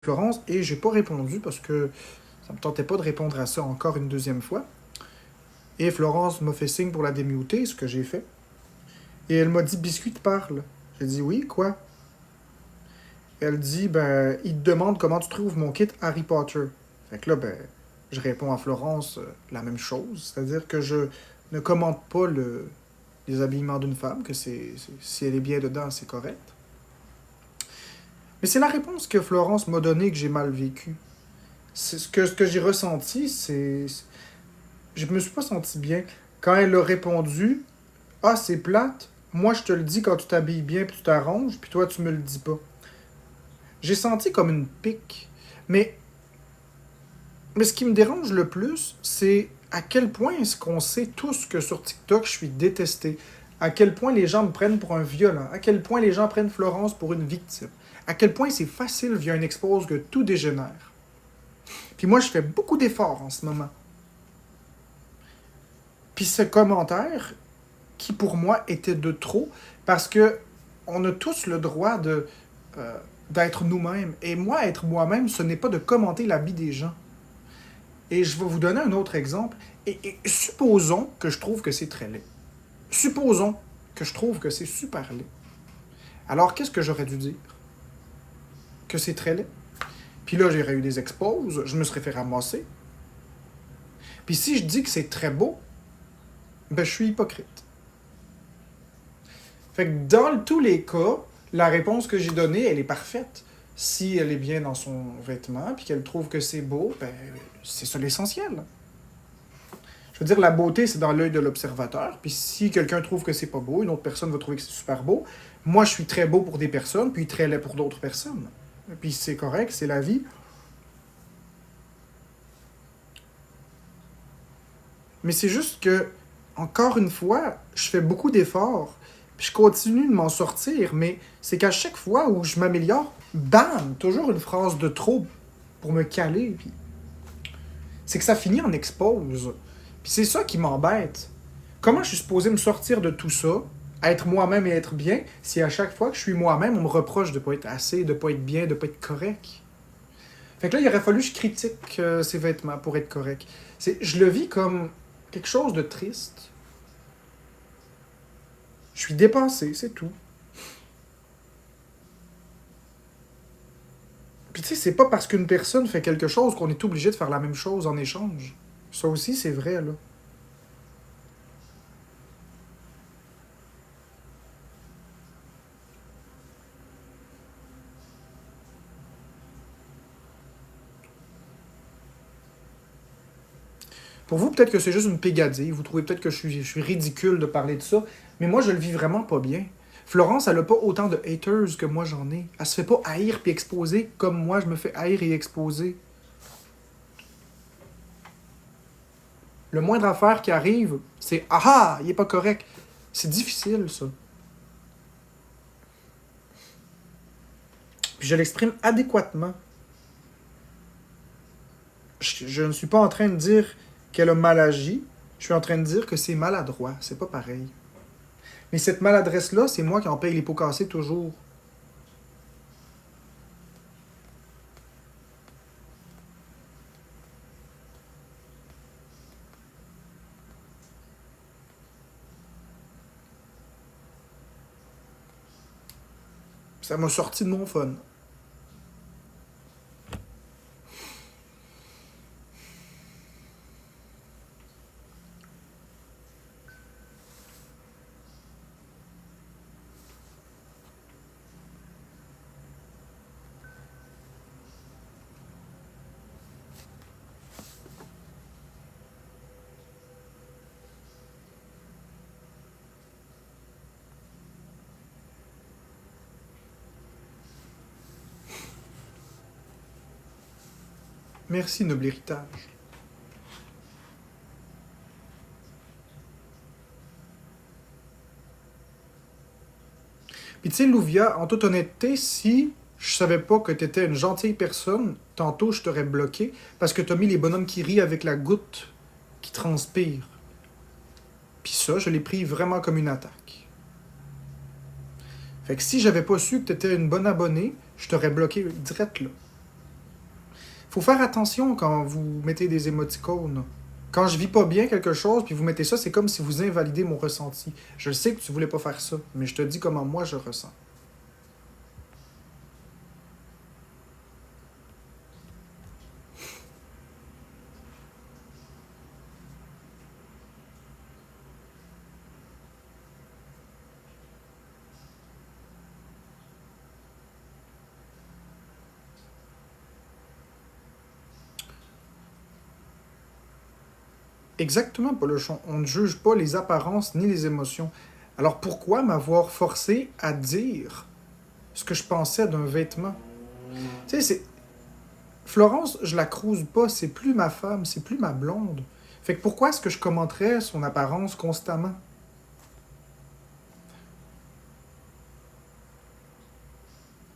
Florence et j'ai pas répondu parce que ça me tentait pas de répondre à ça encore une deuxième fois. Et Florence m'a fait signe pour la démuter, ce que j'ai fait. Et elle m'a dit Biscuit te parle. J'ai dit oui, quoi? Elle dit ben, il te demande comment tu trouves mon kit Harry Potter. Fait que là, ben, je réponds à Florence la même chose, c'est-à-dire que je ne commente pas les habillements d'une femme, que si elle est bien dedans, c'est correct. Mais c'est la réponse que Florence m'a donnée que j'ai mal vécu. Ce que j'ai ressenti, c'est. Je me suis pas senti bien. Quand elle a répondu Ah, c'est plate, moi je te le dis quand tu t'habilles bien puis tu t'arranges, puis toi tu me le dis pas. J'ai senti comme une pique. Mais, mais ce qui me dérange le plus, c'est à quel point est-ce qu'on sait tous que sur TikTok je suis détesté. À quel point les gens me prennent pour un violent. À quel point les gens prennent Florence pour une victime. À quel point c'est facile via un expose que tout dégénère. Puis moi, je fais beaucoup d'efforts en ce moment. Puis ce commentaire, qui pour moi était de trop, parce que on a tous le droit euh, d'être nous-mêmes. Et moi, être moi-même, ce n'est pas de commenter la vie des gens. Et je vais vous donner un autre exemple. Et supposons que je trouve que c'est très laid. Supposons que je trouve que c'est super laid. Alors, qu'est-ce que j'aurais dû dire? Que c'est très laid. Puis là, j'aurais eu des exposes, je me serais fait ramasser. Puis si je dis que c'est très beau, ben je suis hypocrite. Fait que dans tous les cas, la réponse que j'ai donnée, elle est parfaite. Si elle est bien dans son vêtement, puis qu'elle trouve que c'est beau, ben c'est ça l'essentiel. Je veux dire, la beauté, c'est dans l'œil de l'observateur. Puis si quelqu'un trouve que c'est pas beau, une autre personne va trouver que c'est super beau. Moi, je suis très beau pour des personnes, puis très laid pour d'autres personnes. Puis c'est correct, c'est la vie. Mais c'est juste que, encore une fois, je fais beaucoup d'efforts. Puis je continue de m'en sortir, mais c'est qu'à chaque fois où je m'améliore, bam, toujours une phrase de trop pour me caler. Puis c'est que ça finit en expose. Puis c'est ça qui m'embête. Comment je suis supposé me sortir de tout ça, être moi-même et être bien, si à chaque fois que je suis moi-même, on me reproche de pas être assez, de pas être bien, de pas être correct? Fait que là, il aurait fallu que je critique ces vêtements pour être correct. Je le vis comme quelque chose de triste. Je suis dépassé, c'est tout. Puis tu sais, c'est pas parce qu'une personne fait quelque chose qu'on est obligé de faire la même chose en échange. Ça aussi, c'est vrai, là. Pour vous, peut-être que c'est juste une pégadille. Vous trouvez peut-être que je suis ridicule de parler de ça. Mais moi, je le vis vraiment pas bien. Florence, elle a pas autant de haters que moi j'en ai. Elle se fait pas haïr puis exposer comme moi je me fais haïr et exposer. Le moindre affaire qui arrive, c'est ah ah, il est pas correct. C'est difficile, ça. Puis je l'exprime adéquatement. Je ne suis pas en train de dire qu'elle a mal agi. Je suis en train de dire que c'est maladroit. C'est pas pareil. Mais cette maladresse-là, c'est moi qui en paye les pots cassés toujours. Ça m'a sorti de mon fun. Merci, noble héritage. Puis tu sais, Louvia, en toute honnêteté, si je savais pas que t'étais une gentille personne, tantôt je t'aurais bloqué parce que t'as mis les bonhommes qui rient avec la goutte qui transpire. Puis ça, je l'ai pris vraiment comme une attaque. Fait que si j'avais pas su que t'étais une bonne abonnée, je t'aurais bloqué direct là. Faut faire attention quand vous mettez des émoticônes. Quand je vis pas bien quelque chose, puis vous mettez ça, c'est comme si vous invalidez mon ressenti. Je sais que tu voulais pas faire ça, mais je te dis comment moi je ressens. Exactement, Polochon. On ne juge pas les apparences ni les émotions. Alors pourquoi m'avoir forcé à dire ce que je pensais d'un vêtement? Tu sais, c'est... Florence, je la crouse pas, c'est plus ma femme, c'est plus ma blonde. Fait que pourquoi est-ce que je commenterais son apparence constamment?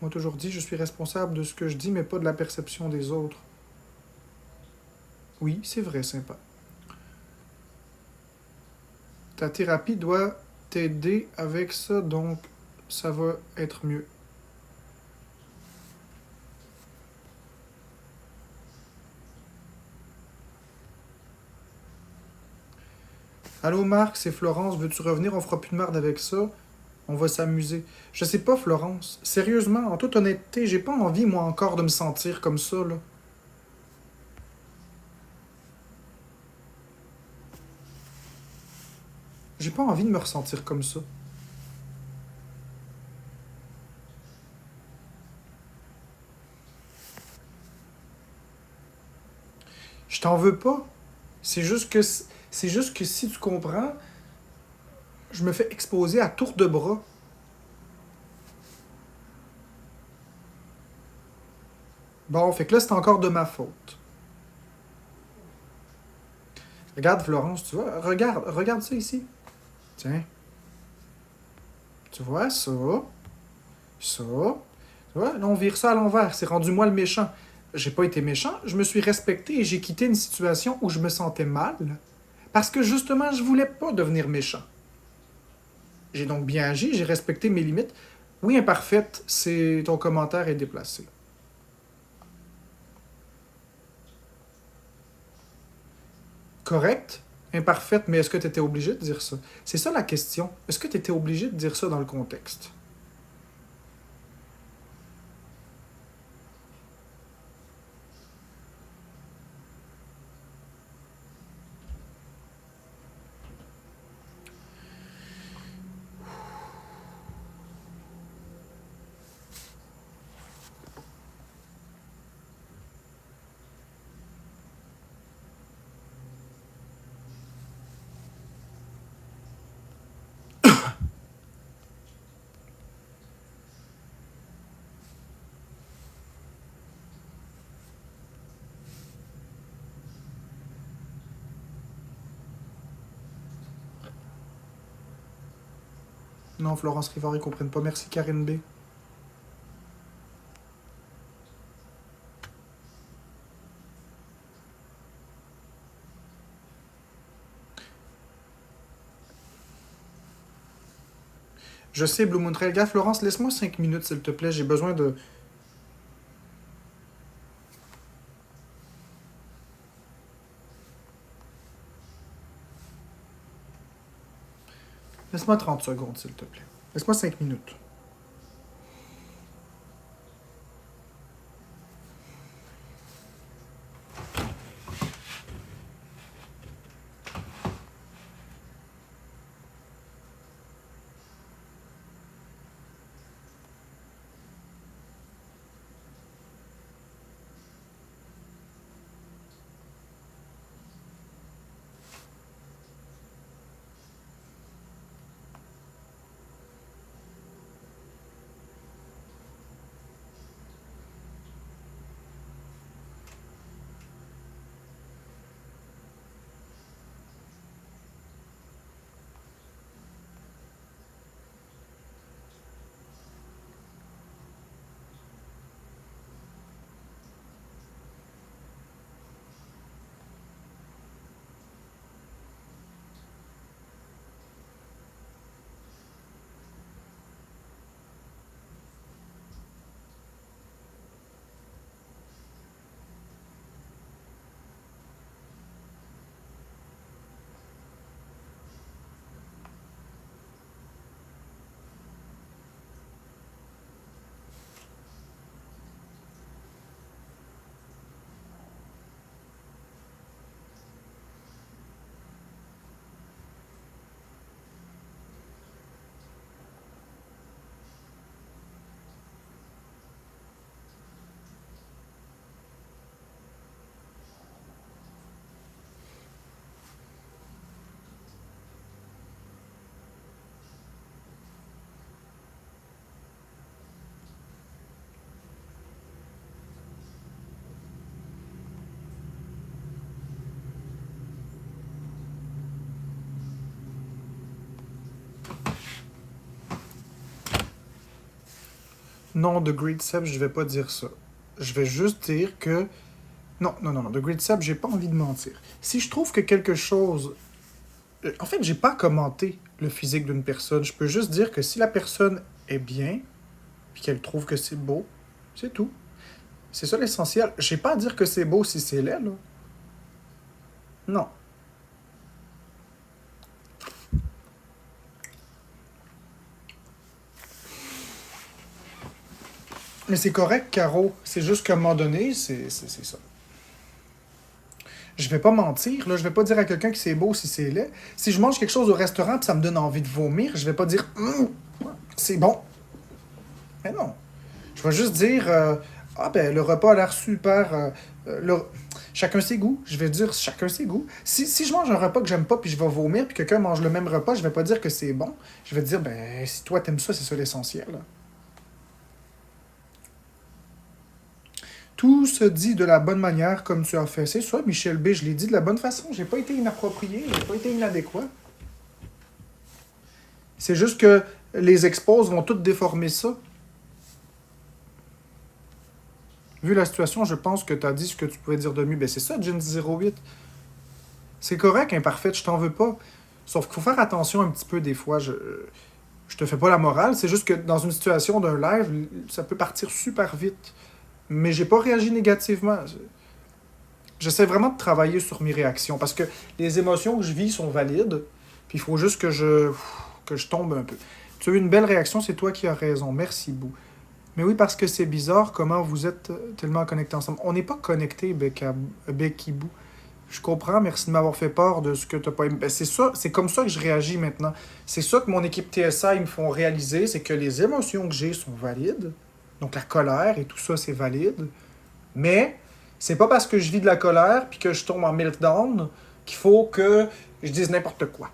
Moi, toujours dit, je suis responsable de ce que je dis, mais pas de la perception des autres. Oui, c'est vrai, sympa. Ta thérapie doit t'aider avec ça, donc ça va être mieux. Allô Marc, c'est Florence, veux-tu revenir? On fera plus de merde avec ça. On va s'amuser. Je sais pas, Florence. Sérieusement, en toute honnêteté, j'ai pas envie, moi, encore de me sentir comme ça, là. J'ai pas envie de me ressentir comme ça. Je t'en veux pas. C'est juste que si tu comprends, je me fais exposer à tour de bras. Bon, fait que là, c'est encore de ma faute. Regarde, Florence, tu vois, regarde ça ici. Tiens, tu vois, ça. Tu vois, là, on vire ça à l'envers. C'est rendu moi le méchant. J'ai pas été méchant, je me suis respecté et j'ai quitté une situation où je me sentais mal parce que justement, je voulais pas devenir méchant. J'ai donc bien agi, j'ai respecté mes limites. Oui, imparfaite, c'est ton commentaire est déplacé. Correct, imparfaite, mais est-ce que tu étais obligé de dire ça? C'est ça la question. Est-ce que tu étais obligé de dire ça dans le contexte? Non, Florence Rivard, ils comprennent pas. Merci, Karine B. Je sais, Blue Moon Trail. Gars, Florence, laisse-moi 5 minutes, s'il te plaît. J'ai besoin de... Laisse-moi 30 secondes, s'il te plaît. Laisse-moi 5 minutes. Non, The Great Seb, je vais pas dire ça. Je vais juste dire que... Non, non, non, non. The Great Seb, j'ai pas envie de mentir. Si je trouve que quelque chose... En fait, j'ai pas commenté le physique d'une personne. Je peux juste dire que si la personne est bien, puis qu'elle trouve que c'est beau, c'est tout. C'est ça l'essentiel. J'ai pas à dire que c'est beau si c'est laid, là. Non. Mais c'est correct, Caro. C'est juste qu'à un moment donné, c'est ça. Je vais pas mentir, là. Je vais pas dire à quelqu'un que c'est beau si c'est laid. Si je mange quelque chose au restaurant et ça me donne envie de vomir, je vais pas dire c'est bon. Mais non. Je vais juste dire ah ben le repas a l'air super. Chacun ses goûts. Je vais dire chacun ses goûts. Si je mange un repas que j'aime pas puis je vais vomir puis quelqu'un mange le même repas, je vais pas dire que c'est bon. Je vais dire ben si toi t'aimes ça, c'est ça l'essentiel. Là. Tout se dit de la bonne manière comme tu as fait. C'est ça, Michel B, je l'ai dit de la bonne façon. J'ai pas été inapproprié, j'ai pas été inadéquat. C'est juste que les expos vont toutes déformer ça. Vu la situation, je pense que tu as dit ce que tu pouvais dire de mieux. Ben c'est ça, Gen08. C'est correct, imparfaite, je t'en veux pas. Sauf qu'il faut faire attention un petit peu des fois. Je te fais pas la morale, c'est juste que dans une situation d'un live, ça peut partir super vite. Mais j'ai pas réagi négativement. J'essaie vraiment de travailler sur mes réactions parce que les émotions que je vis sont valides. Puis il faut juste que je tombe un peu. Tu as eu une belle réaction, c'est toi qui as raison. Merci, Bou. Mais oui, parce que c'est bizarre comment vous êtes tellement connectés ensemble. On n'est pas connectés, Becky Bou. Je comprends, merci de m'avoir fait part de ce que tu n'as pas aimé. Ben, c'est ça, c'est comme ça que je réagis maintenant. C'est ça que mon équipe TSI me font réaliser, c'est que les émotions que j'ai sont valides. Donc la colère et tout ça, c'est valide. Mais c'est pas parce que je vis de la colère puis que je tombe en meltdown qu'il faut que je dise n'importe quoi.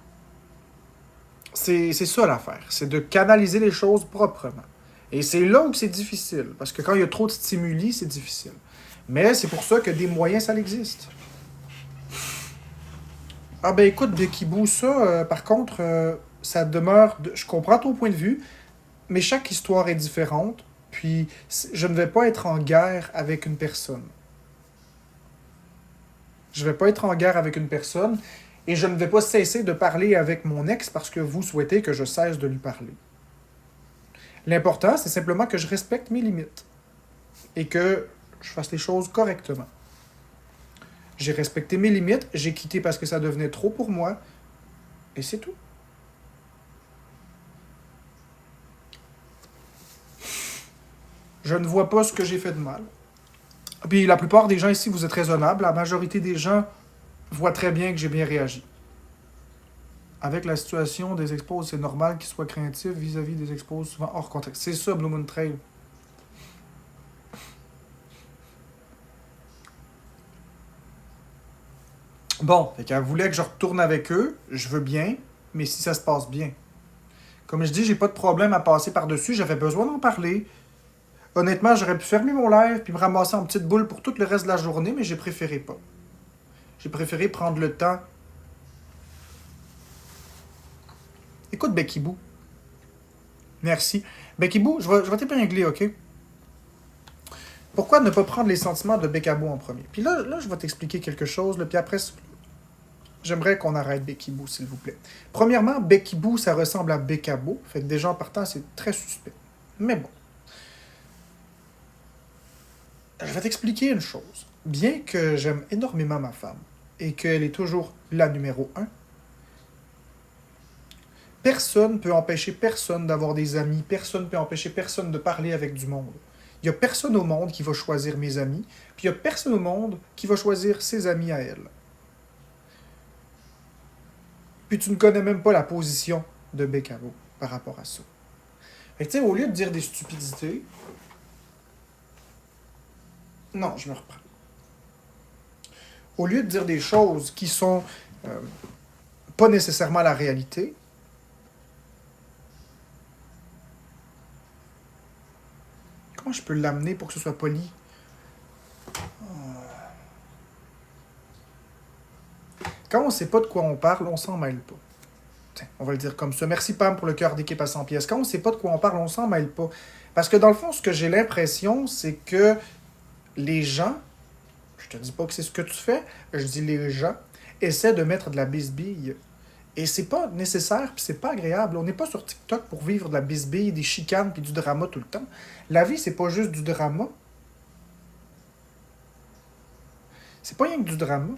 C'est ça l'affaire. C'est de canaliser les choses proprement. Et c'est là où c'est difficile. Parce que quand il y a trop de stimuli, c'est difficile. Mais c'est pour ça que des moyens, ça existe. Ah ben écoute, Becky Boo, ça, par contre, ça demeure... Je comprends ton point de vue, mais chaque histoire est différente. Puis, je ne vais pas être en guerre avec une personne. Je ne vais pas être en guerre avec une personne et je ne vais pas cesser de parler avec mon ex parce que vous souhaitez que je cesse de lui parler. L'important, c'est simplement que je respecte mes limites et que je fasse les choses correctement. J'ai respecté mes limites, j'ai quitté parce que ça devenait trop pour moi et c'est tout. Je ne vois pas ce que j'ai fait de mal. Puis la plupart des gens ici, vous êtes raisonnables. La majorité des gens voient très bien que j'ai bien réagi. Avec la situation des expos, c'est normal qu'ils soient craintifs vis-à-vis des expos souvent hors contexte. C'est ça, Blue Moon Trail. Bon, fait qu'elle voulait que je retourne avec eux. Je veux bien, mais si ça se passe bien. Comme je dis, j'ai pas de problème à passer par-dessus. J'avais besoin d'en parler. Honnêtement, j'aurais pu fermer mon live puis me ramasser en petite boule pour tout le reste de la journée, mais j'ai préféré pas. J'ai préféré prendre le temps. Écoute, Becky Boo. Merci. Becky Boo, je vais t'épingler, OK? Pourquoi ne pas prendre les sentiments de Becky Boo en premier? Puis là, je vais t'expliquer quelque chose, là, puis après, j'aimerais qu'on arrête Becky Boo, s'il vous plaît. Premièrement, Becky Boo, ça ressemble à Becca Boo, fait que déjà en partant, c'est très suspect. Mais bon. Je vais t'expliquer une chose. Bien que j'aime énormément ma femme et qu'elle est toujours la numéro un, personne ne peut empêcher personne d'avoir des amis, personne ne peut empêcher personne de parler avec du monde. Il n'y a personne au monde qui va choisir mes amis, puis il n'y a personne au monde qui va choisir ses amis à elle. Puis tu ne connais même pas la position de Beccaro par rapport à ça. Fait que tu sais, au lieu de dire des stupidités, non, je me reprends. Au lieu de dire des choses qui sont pas nécessairement la réalité, comment je peux l'amener pour que ce soit poli? Quand on sait pas de quoi on parle, on s'en mêle pas. Tiens, on va le dire comme ça. Merci Pam pour le cœur d'équipe à 100 pièces. Quand on sait pas de quoi on parle, on s'en mêle pas. Parce que dans le fond, ce que j'ai l'impression, c'est que les gens, je te dis pas que c'est ce que tu fais, je dis les gens, essaient de mettre de la bisbille. Et c'est pas nécessaire, puis c'est pas agréable. On n'est pas sur TikTok pour vivre de la bisbille, des chicanes, puis du drama tout le temps. La vie, c'est pas juste du drama. C'est pas rien que du drama.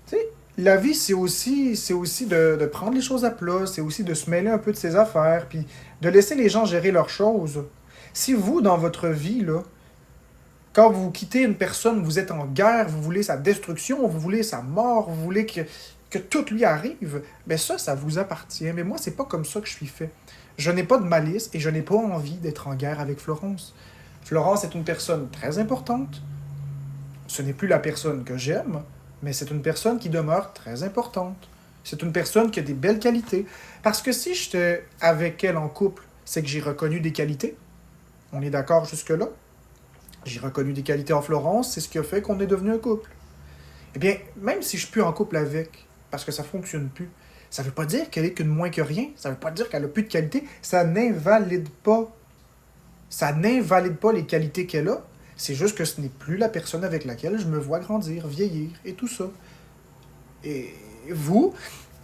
Tu sais, la vie, c'est aussi de prendre les choses à plat, c'est aussi de se mêler un peu de ses affaires, puis de laisser les gens gérer leurs choses. Si vous, dans votre vie, là, quand vous quittez une personne, vous êtes en guerre, vous voulez sa destruction, vous voulez sa mort, vous voulez que tout lui arrive, ben ça vous appartient. Mais moi, c'est pas comme ça que je suis fait. Je n'ai pas de malice et je n'ai pas envie d'être en guerre avec Florence. Florence est une personne très importante. Ce n'est plus la personne que j'aime, mais c'est une personne qui demeure très importante. C'est une personne qui a des belles qualités. Parce que si j'étais avec elle en couple, c'est que j'ai reconnu des qualités. On est d'accord jusque-là? J'ai reconnu des qualités en Florence, c'est ce qui a fait qu'on est devenu un couple. Eh bien, même si je suis plus en couple avec, parce que ça fonctionne plus, ça veut pas dire qu'elle est qu'une moins que rien, ça veut pas dire qu'elle a plus de qualités, ça n'invalide pas les qualités qu'elle a, c'est juste que ce n'est plus la personne avec laquelle je me vois grandir, vieillir et tout ça. Et vous,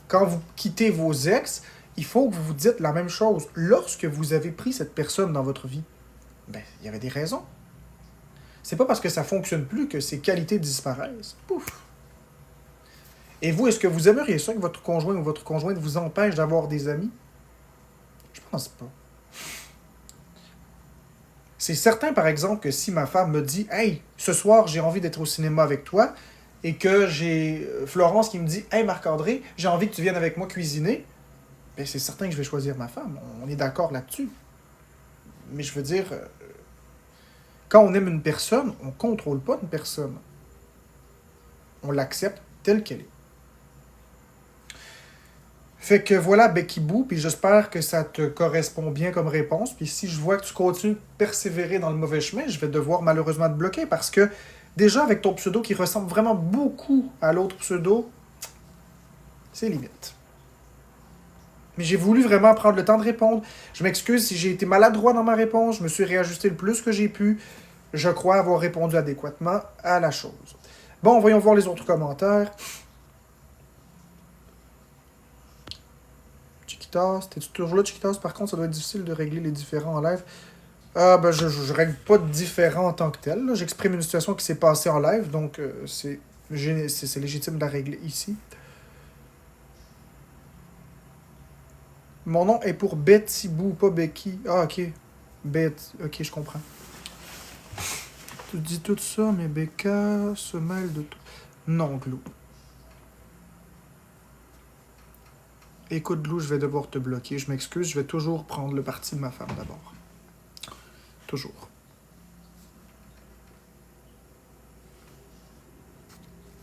quand vous quittez vos ex, il faut que vous vous dites la même chose. Lorsque vous avez pris cette personne dans votre vie, ben, il y avait des raisons. C'est pas parce que ça fonctionne plus que ses qualités disparaissent. Pouf! Et vous, est-ce que vous aimeriez ça que votre conjoint ou votre conjointe vous empêche d'avoir des amis? Je pense pas. C'est certain, par exemple, que si ma femme me dit Hey, ce soir, j'ai envie d'être au cinéma avec toi, et que j'ai Florence qui me dit Hey, Marc-André, j'ai envie que tu viennes avec moi cuisiner, ben c'est certain que je vais choisir ma femme. On est d'accord là-dessus. Mais je veux dire, quand on aime une personne, on contrôle pas une personne. On l'accepte telle qu'elle est. Fait que voilà, Becky Boo, puis j'espère que ça te correspond bien comme réponse. Puis si je vois que tu continues de persévérer dans le mauvais chemin, je vais devoir malheureusement te bloquer parce que déjà avec ton pseudo qui ressemble vraiment beaucoup à l'autre pseudo, c'est limite. Mais j'ai voulu vraiment prendre le temps de répondre. Je m'excuse si j'ai été maladroit dans ma réponse, je me suis réajusté le plus que j'ai pu. Je crois avoir répondu adéquatement à la chose. Bon, voyons voir les autres commentaires. Chiquitas, t'es-tu toujours là, Chiquitas? Par contre, ça doit être difficile de régler les différends en live. Ah, ben, je règle pas de différends en tant que tel. Là. J'exprime une situation qui s'est passée en live, donc c'est légitime de la régler ici. Mon nom est pour Betty Boo, pas Becky. Ah, ok. Ok, je comprends. Tu dis tout ça, mais Becca se mêle de tout. Non, Glou. Écoute, Glou, je vais devoir te bloquer. Je m'excuse, je vais toujours prendre le parti de ma femme d'abord. Toujours.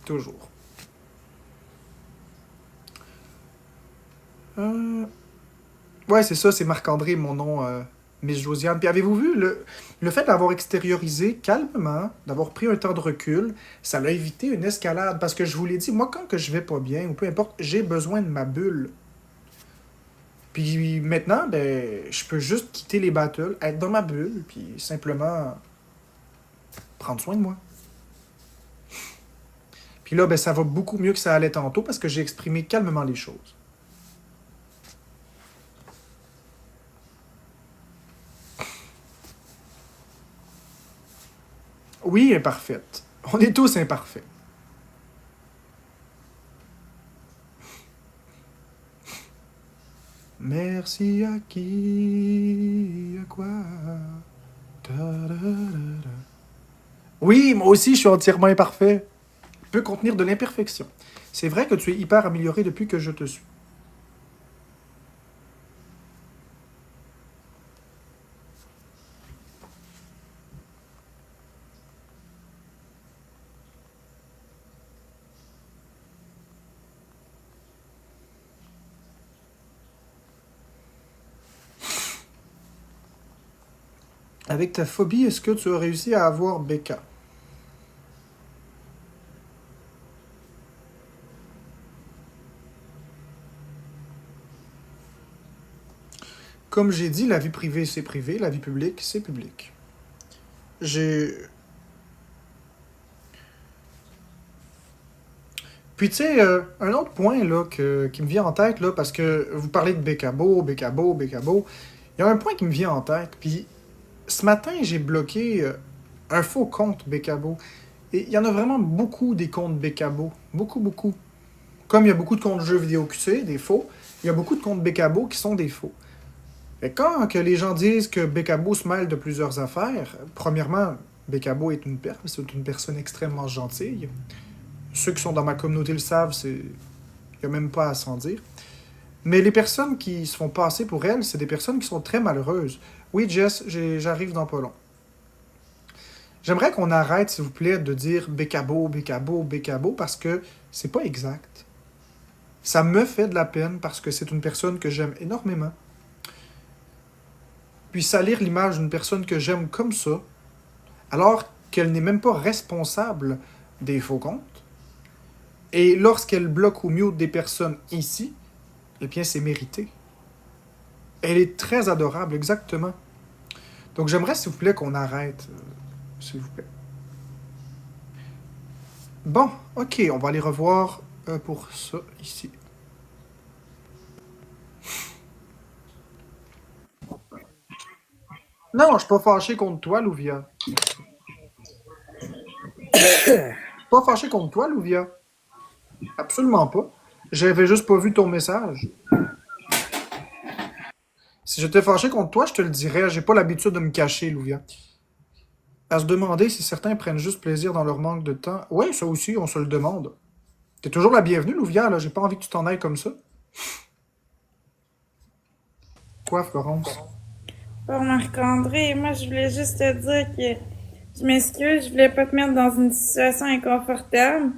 Toujours. Ouais, c'est ça, c'est Marc-André, mon nom, Miss Josiane. Puis avez-vous vu, le fait d'avoir extériorisé calmement, d'avoir pris un temps de recul, ça l'a évité une escalade. Parce que je vous l'ai dit, moi, quand que je vais pas bien, ou peu importe, j'ai besoin de ma bulle. Puis maintenant, ben, je peux juste quitter les battles, être dans ma bulle, puis simplement prendre soin de moi. Puis là, ben, ça va beaucoup mieux que ça allait tantôt parce que j'ai exprimé calmement les choses. Oui, imparfaite. On est tous imparfaits. Merci à qui, à quoi. Ta-da-da-da. Oui, moi aussi, je suis entièrement imparfait. Peut contenir de l'imperfection. C'est vrai que tu es hyper amélioré depuis que je te suis. Avec ta phobie, est-ce que tu as réussi à avoir Becca? comme j'ai dit, la vie privée, c'est privé, la vie publique, c'est public. J'ai... Puis tu sais, un autre point là, qui me vient en tête, là, parce que vous parlez de Bécabo, Bécabo, Bécabo, il y a un point qui me vient en tête, puis ce matin, j'ai bloqué un faux compte Bécabo. Et il y en a vraiment beaucoup des comptes Bécabo. Beaucoup, beaucoup. Comme il y a beaucoup de comptes jeux vidéo QC, des faux, il y a beaucoup de comptes Bécabo qui sont des faux. Et quand que les gens disent que Bécabo se mêle de plusieurs affaires, premièrement, Bécabo est c'est une personne extrêmement gentille. Ceux qui sont dans ma communauté le savent, il n'y a même pas à s'en dire. Mais les personnes qui se font passer pour elle, c'est des personnes qui sont très malheureuses. Oui, Jess, j'arrive dans pas long. J'aimerais qu'on arrête, s'il vous plaît, de dire Bécabo, Bécabo, Bécabo, parce que c'est pas exact. Ça me fait de la peine parce que c'est une personne que j'aime énormément. Puis salir l'image d'une personne que j'aime comme ça, alors qu'elle n'est même pas responsable des faux comptes, et lorsqu'elle bloque ou mute des personnes ici, eh bien c'est mérité. Elle est très adorable, exactement. Donc j'aimerais, s'il vous plaît, qu'on arrête. S'il vous plaît. Bon, ok, on va aller revoir pour ça ici. Non, je suis pas fâché contre toi, Louvia. Pas fâché contre toi, Louvia. Absolument pas. J'avais juste pas vu ton message. Si j'étais fâché contre toi, je te le dirais. J'ai pas l'habitude de me cacher, Louvia. À se demander si certains prennent juste plaisir dans leur manque de temps. Oui, ça aussi, on se le demande. T'es toujours la bienvenue, Louvia, là. J'ai pas envie que tu t'en ailles comme ça. Quoi, Florence? Bon, Marc-André, moi, je voulais juste te dire que je m'excuse, je voulais pas te mettre dans une situation inconfortable.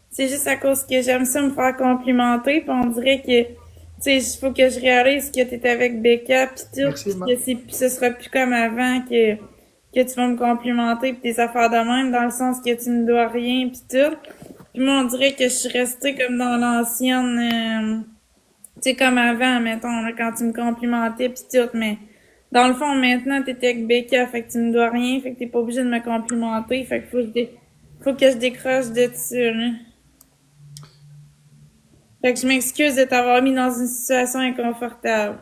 C'est juste à cause que j'aime ça me faire complimenter, puis on dirait que, tu sais, il faut que je réalise que t'es avec Becca, puis tout, Merci, puis Emma. ce sera plus comme avant que tu vas me complimenter, puis tes affaires de même, dans le sens que tu me dois rien, puis tout. Puis moi, on dirait que je suis restée comme dans l'ancienne, tu sais, comme avant, mettons, là, quand tu me complimentais pis tout, mais dans le fond, maintenant, t'étais avec Becca, fait que tu me dois rien, fait que t'es pas obligé de me complimenter, fait que faut que je décroche de dessus, là. Fait que je m'excuse de t'avoir mis dans une situation inconfortable.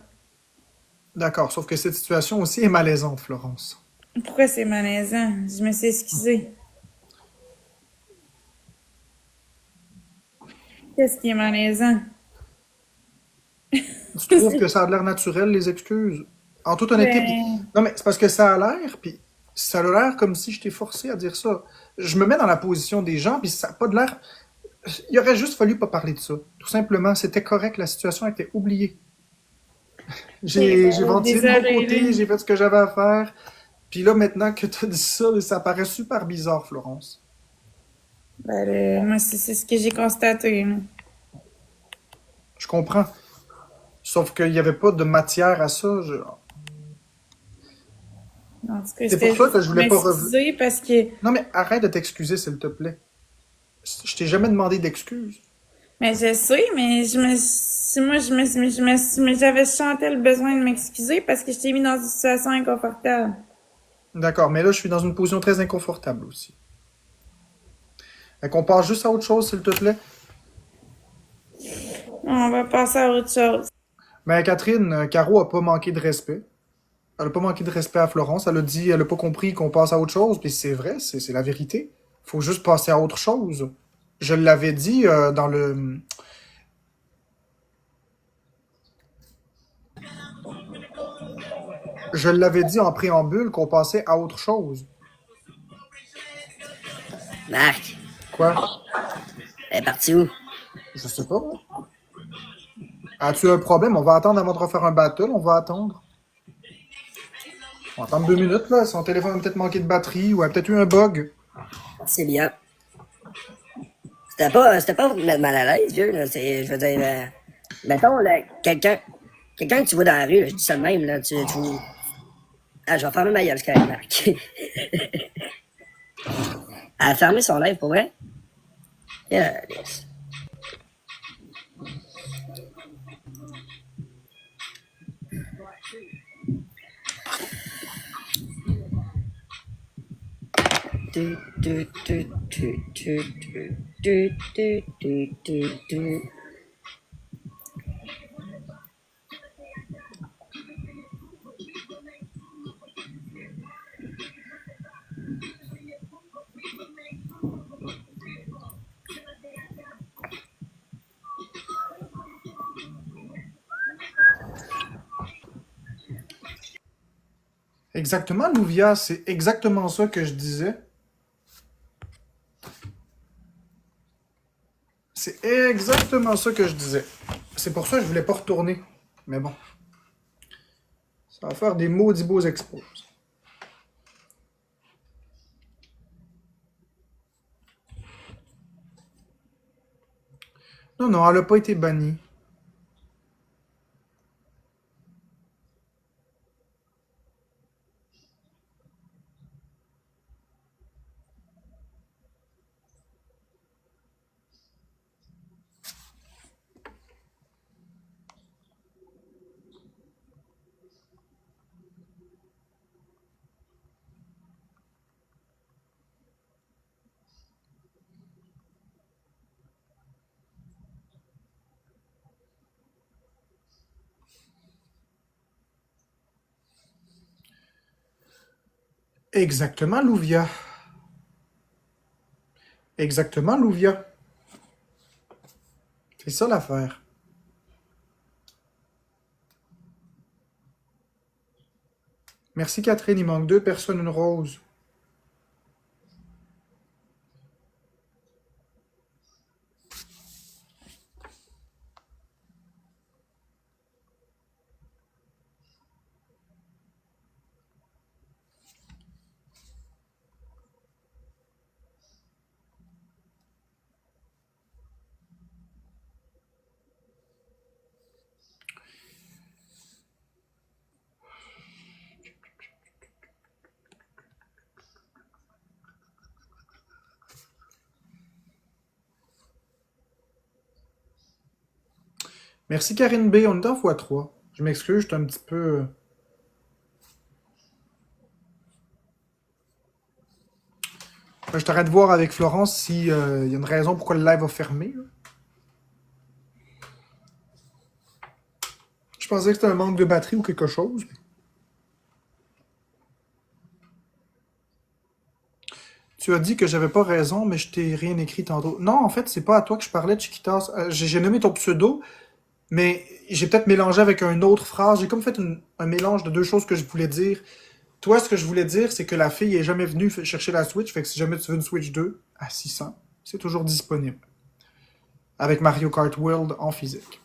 D'accord, sauf que cette situation aussi est malaisante, Florence. Pourquoi c'est malaisant? Je me suis excusée. Qu'est-ce qui est malaisant? Tu trouves que ça a l'air naturel, les excuses? En toute honnêteté, puis... Ben, Non, mais c'est parce que ça a l'air, puis ça a l'air comme si je t'ai forcé à dire ça. Je me mets dans la position des gens, puis ça n'a pas de l'air... Il aurait juste fallu pas parler de ça. Tout simplement, c'était correct, la situation était oubliée. ok, J'ai ben, ventilé de mon désolée, côté, là. j'ai fait ce que j'avais à faire. Puis là, maintenant que tu as dit ça, ça paraît super bizarre, Florence. Ben, moi, c'est ce que j'ai constaté, là. Je comprends. Sauf qu'il n'y avait pas de matière à ça. En tout cas, C'est c'était pour ça juste que je pour voulais pas revenir. m'excuser parce que Non, mais arrête de t'excuser, s'il te plaît. Je t'ai jamais demandé d'excuses. mais je sais, mais j'avais chanté le besoin de m'excuser parce que je t'ai mis dans une situation inconfortable. D'accord, mais là, je suis dans une position très inconfortable aussi. Fait qu'on passe juste à autre chose, s'il te plaît. On va passer à autre chose. Mais Catherine, Caro a pas manqué de respect. Elle a pas manqué de respect à Florence. Elle a dit, elle a pas compris qu'on passe à autre chose. Puis c'est vrai, c'est la vérité. Faut juste passer à autre chose. Je l'avais dit dans le... Je l'avais dit en préambule qu'on passait à autre chose. Marc, Quoi? elle est partie où? Je sais pas. As-tu un problème? On va attendre avant de refaire un battle. On va attendre. On va attendre 2 minutes, là. Son téléphone a peut-être manqué de batterie ou a peut-être eu un bug. C'est bien. C'était pas pour te mettre mal à l'aise, vieux, là. Je veux dire, mettons, là, quelqu'un que tu vois dans la rue, là, je dis ça de même, là, ah, je vais fermer ma gueule, c'est correct, Marc. Elle a fermé son live, pour vrai? Yes. Exactement, Louvia, c'est exactement ça que je disais. C'est exactement ça que je disais. C'est pour ça que je voulais pas retourner. Mais bon. Ça va faire des maudits beaux expos. Non, non, elle a pas été bannie. Exactement, Louvia. Exactement, Louvia. C'est ça l'affaire. Merci Catherine, il manque 2 personnes, une rose. Merci Karine B, on est en x3. Je m'excuse, j'étais un petit peu... Je t'arrête de voir avec Florence s'il y a une raison pourquoi le live a fermé. Là. Je pensais que c'était un manque de batterie ou quelque chose. Tu as dit que j'avais pas raison, mais je t'ai rien écrit tantôt. Non, en fait, c'est pas à toi que je parlais, Chiquitas. J'ai nommé ton pseudo, mais j'ai peut-être mélangé avec une autre phrase. J'ai comme fait un mélange de 2 choses que je voulais dire. Toi, ce que je voulais dire, c'est que la fille est jamais venue chercher la Switch, fait que si jamais tu veux une Switch 2 à 600, c'est toujours disponible. Avec Mario Kart World en physique.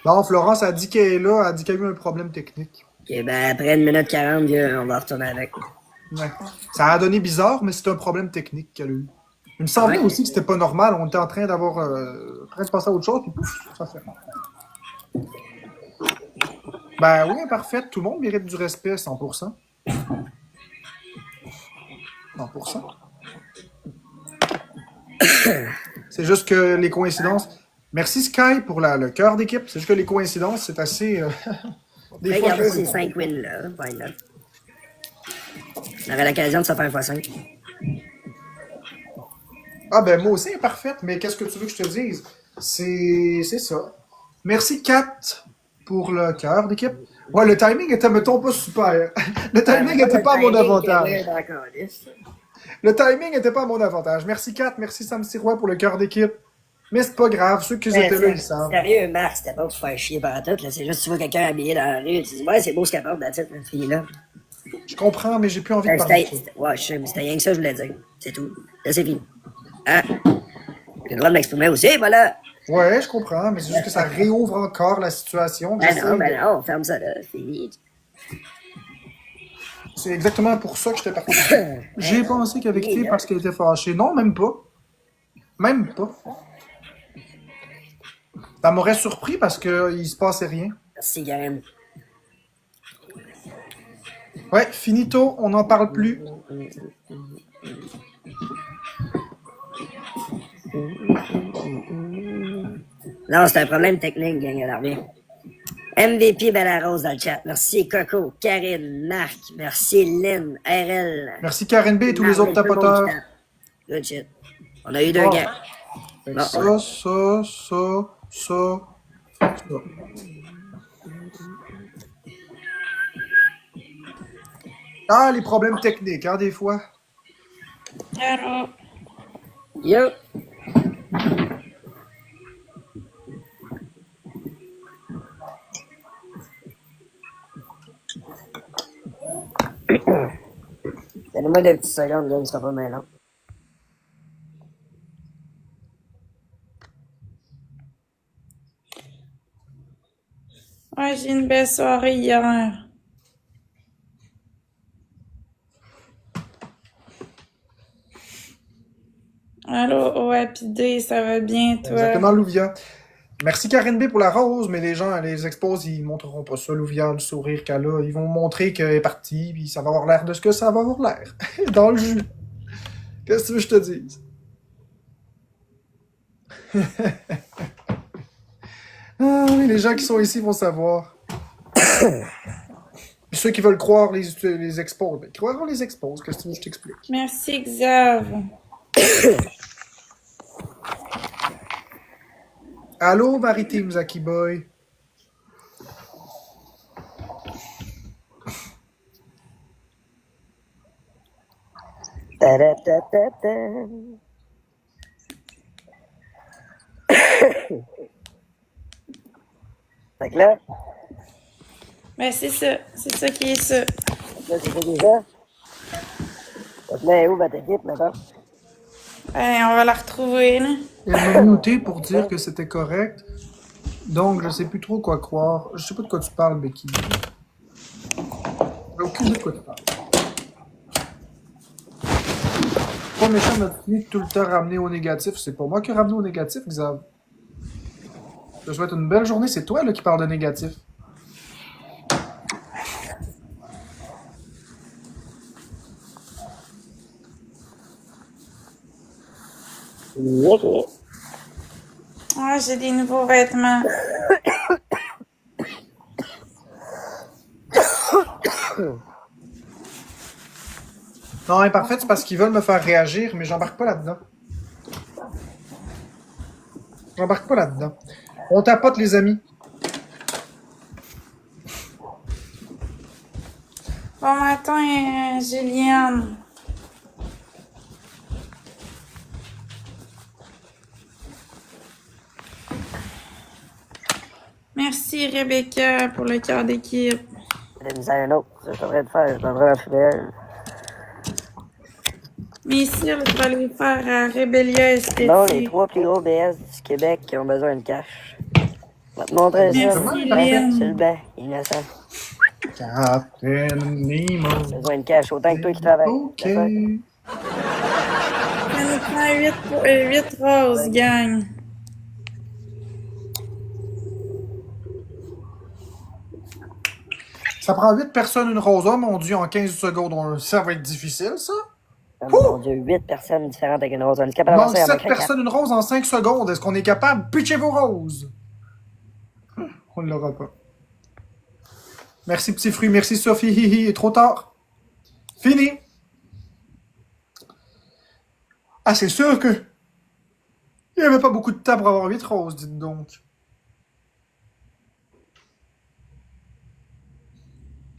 Bon, Florence a dit qu'elle est là, a dit qu'elle a eu un problème technique. Ok, ben après 1 minute 40, on va retourner avec. Ouais. Ça a donné bizarre, mais c'est un problème technique qu'elle a eu. Il me semblait aussi que c'était pas normal. On était en train d'avoir. En train de passer à autre chose, puis pouf, ça fait mal. Ben oui, parfait. Tout le monde mérite du respect, 100%. 100%. C'est juste que les coïncidences. Merci Sky pour le cœur d'équipe. C'est juste que les coïncidences, c'est assez. Des fois, regarder ces 5 wins-là. Voilà. On aurait l'occasion de se faire x5. Ah ben moi aussi, elle est parfaite, mais qu'est-ce que tu veux que je te dise? C'est ça. Merci Kat pour le cœur d'équipe. Ouais, le timing était, mettons, pas super. Le timing était pas à mon avantage. Le timing était pas à mon avantage. Merci Kat, merci Sam Sirois pour le cœur d'équipe. Mais c'est pas grave, ceux qui étaient là, ils savent. Sérieux, Marc, c'était pas pour faire chier par tout, là. C'est juste, tu vois quelqu'un habillé dans la rue, tu dis, ouais, c'est beau ce qu'elle porte, la petite fille-là. Je comprends, mais j'ai plus envie de parler. Ouais, je sais, mais c'était rien que ça, je voulais dire. C'est tout. Là, c'est fini. Ah! J'ai le droit de m'exprimer aussi, voilà! Ouais, je comprends, mais c'est juste que ça réouvre encore la situation. Ben non, ferme ça, là. C'est fini. C'est exactement pour ça que j'étais parti. J'ai pensé qu'elle avait quitté parce qu'elle était fâchée. Non, même pas. Même pas. Ça m'aurait surpris parce qu'il se passait rien. Merci, Karen. Ouais, finito, on n'en parle plus. Non, c'est un problème technique, gang, elle revient. MVP Belarose dans le chat. Merci Coco, Karine, Marc, merci Lynn, RL. Merci Karen B et tous les autres Tout le monde qui tapoteurs. tape. Good shit. On a eu deux Bon. gains. Fait que Bon, ça. Ah, les problèmes techniques, hein, des fois. Alors, Yo. Donnez-moi des petites secondes, là, il sera pas mal long. ouais, j'ai une belle soirée hier. Allô, OAPD, ça va bien, toi? Exactement, Louvia. Merci Karine B pour la rose, mais les gens, les expos, ils montreront pas ça, Louvia, le sourire qu'elle a. Ils vont montrer qu'elle est partie, puis ça va avoir l'air de ce que ça va avoir l'air. Dans le jus. Qu'est-ce que tu veux que je te dise? Ah oui, les gens qui sont ici vont savoir. Puis ceux qui veulent croire les expos, ben, croiront les expos, qu'est-ce que tu veux que je t'explique? Merci, Xav. Allô, Maritime Zaki Boy. Ta-da-ta-ta-ta. Fait que là, Ben, c'est ça qui est ça. là, c'est ça déjà. Fait que là, où va ta équipe, maintenant? Ben, on va la retrouver, là. Elle m'a muté pour dire que c'était correct. Donc, je sais plus trop quoi croire. Je sais pas de quoi tu parles, Becky. J'ai aucune idée de quoi tu parles. Pas méchant de fini tout le temps ramener au négatif. C'est pas moi qui ai ramené au négatif, Xav. Je te souhaite une belle journée. C'est toi là qui parle de négatif. Ok. Ah, j'ai des nouveaux vêtements. Non, imparfait, c'est parce qu'ils veulent me faire réagir, mais j'embarque pas là-dedans. J'embarque pas là-dedans. On tapote, les amis. Bon matin, Juliane. Merci, Rebecca, pour le cœur d'équipe. J'ai mis un autre. Je devrais le faire. Je devrais la faire. Mais ici, tu vas les faire à Rébellia Non, les Esthétique. 3 plus gros BS du Québec qui ont besoin de cash. Je vais te montrer ça. Merci, Sur Lynn. le banc, innocent. Captain Nemo. Besoin de cash, autant que toi qui travailles. Ok. C'est ça. Ça nous prend 8 roses, gang. Ça prend 8 personnes une rose. Oh mon dieu, en 15 secondes, ça va être difficile, ça? Oh mon Dieu, 8 personnes différentes avec une rose. On est capable Il manque d'avancer en 7 personnes une rose en 5 secondes. Est-ce qu'on est capable? Pitchez vos roses! On ne l'aura pas. Merci, petit fruit. Merci, Sophie. Hihi, il est trop tard. Fini. Ah, c'est sûr que... Il n'y avait pas beaucoup de temps pour avoir 8 roses, dites donc.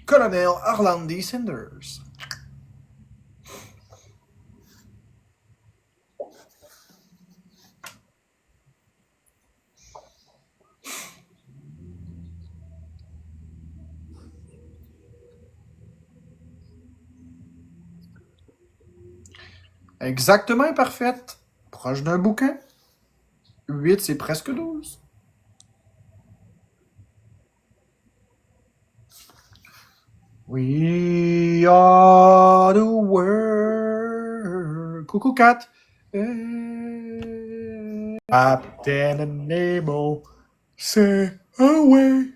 Colonel Orlandi Sanders. Exactement imparfaite. Proche d'un bouquin. 8, c'est presque 12. We are the world. Coucou, Cat. Captain Nemo, say away.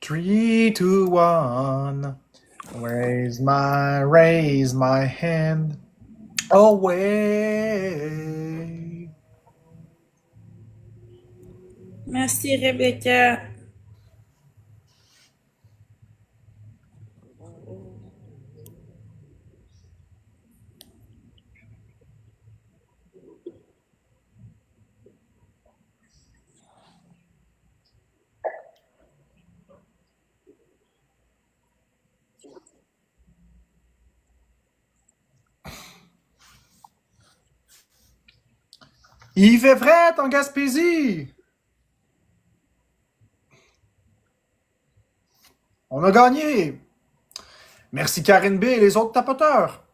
3, 2, 1. Raise my hand away. Merci, Rebecca. Il fait fret en Gaspésie! On a gagné! Merci Karine B et les autres tapoteurs!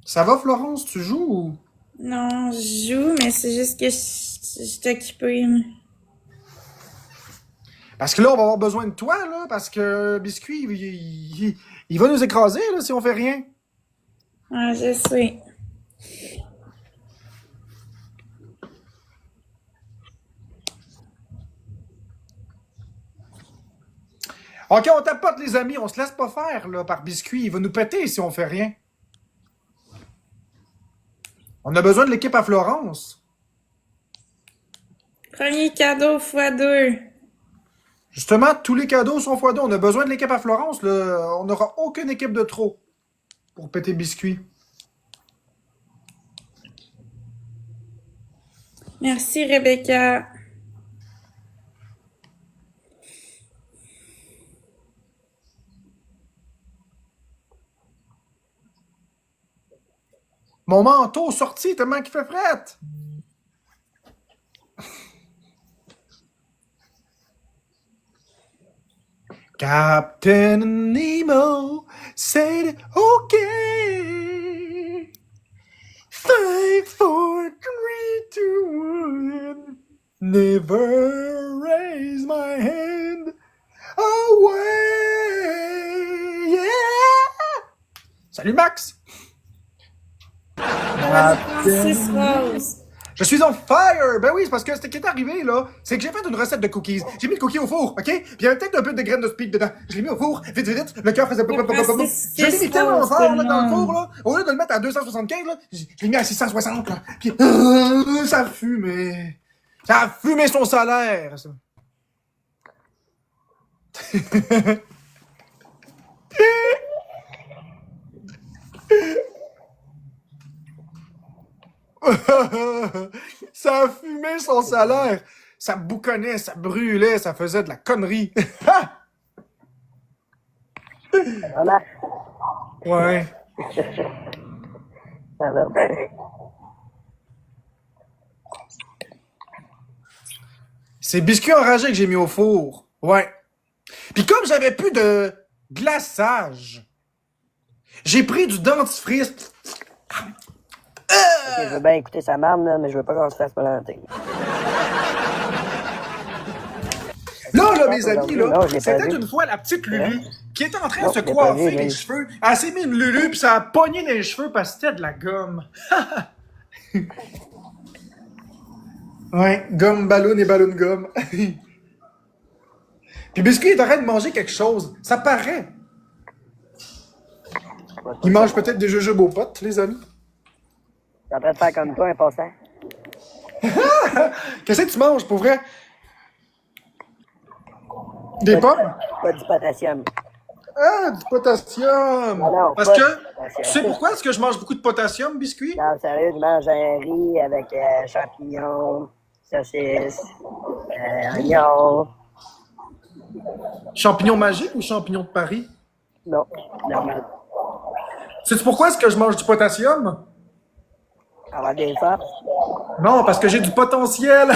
Ça va, Florence? Tu joues ou... Non, je joue, mais c'est juste que je suis occupée. Parce que là, on va avoir besoin de toi, là, parce que Biscuit, il va nous écraser, là, si on fait rien. Ah, je sais. OK, on tapote, les amis, on se laisse pas faire, là, par Biscuit. Il va nous péter si on fait rien. On a besoin de l'équipe à Florence. Premier cadeau x2. Justement, tous les cadeaux sont x2. On a besoin de l'équipe à Florence, là. On n'aura aucune équipe de trop pour péter Biscuit. Merci, Rebecca. Mon manteau sorti tellement qu'il fait fret. Captain Nemo said, okay. 5, 4, 3, 2, 1. Never raise my hand away. Yeah. Salut Max. Francis Rose. Je suis on fire! Ben oui, c'est parce que ce qui est arrivé, là, c'est que j'ai fait une recette de cookies. J'ai mis le cookie au four, OK? Puis il y avait peut-être un peu de graines de speed dedans. Je l'ai mis au four, vite, vite, vite. Le cœur faisait... Je l'ai mis tellement fort, là, dans le four, là. Au lieu de le mettre à 275, là, je l'ai mis à 660, là. Puis ça a fumé. Ça a fumé son salaire, ça. Ça a fumé son salaire. Ça bouconnait, ça brûlait, ça faisait de la connerie. Voilà. Ouais. Ça va bien. C'est biscuit enragé que j'ai mis au four. Ouais. Puis comme j'avais plus de glaçage, j'ai pris du dentifrice. Ok, je veux bien écouter sa marde, là, mais je veux pas qu'on se fasse planter. Là, mes amis, là, Non, je l'ai pas c'était vu. une fois la petite Lulu qui était en train Non, de se je l'ai pas vu, coiffer les mais- cheveux. Elle s'est mis une Lulu, puis ça a pogné les cheveux parce que c'était de la gomme. Ouais, gomme, ballon et ballon gomme. Puis Biscuit est en train de manger quelque chose. Ça paraît. Il mange peut-être des jujubes aux potes, les amis. T'es en train de faire comme toi, un passant. Qu'est-ce que tu manges, pour vrai? Des pommes? Pas du potassium. Ah, du potassium! Non, Parce pas que, du potassium. tu sais pourquoi est-ce que je mange beaucoup de potassium, Biscuit? Non, sérieux, je mange un riz avec champignons, saucisses, oignons. Champignons magiques ou champignons de Paris? Non, normal. Sais-tu pourquoi est-ce que je mange du potassium? Avoir des forces. Non, parce que j'ai du potentiel!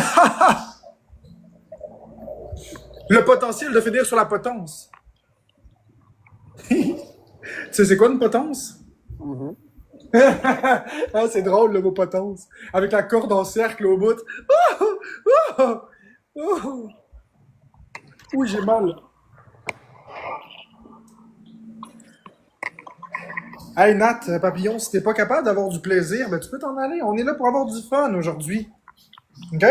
Le potentiel de finir sur la potence. Tu sais, c'est quoi une potence? Ah, c'est drôle le mot potence. Avec la corde en cercle au bout. Oh! Oh! Oh! Oui, j'ai mal. Hey Nat, papillon, si t'es pas capable d'avoir du plaisir, ben tu peux t'en aller. On est là pour avoir du fun aujourd'hui. OK?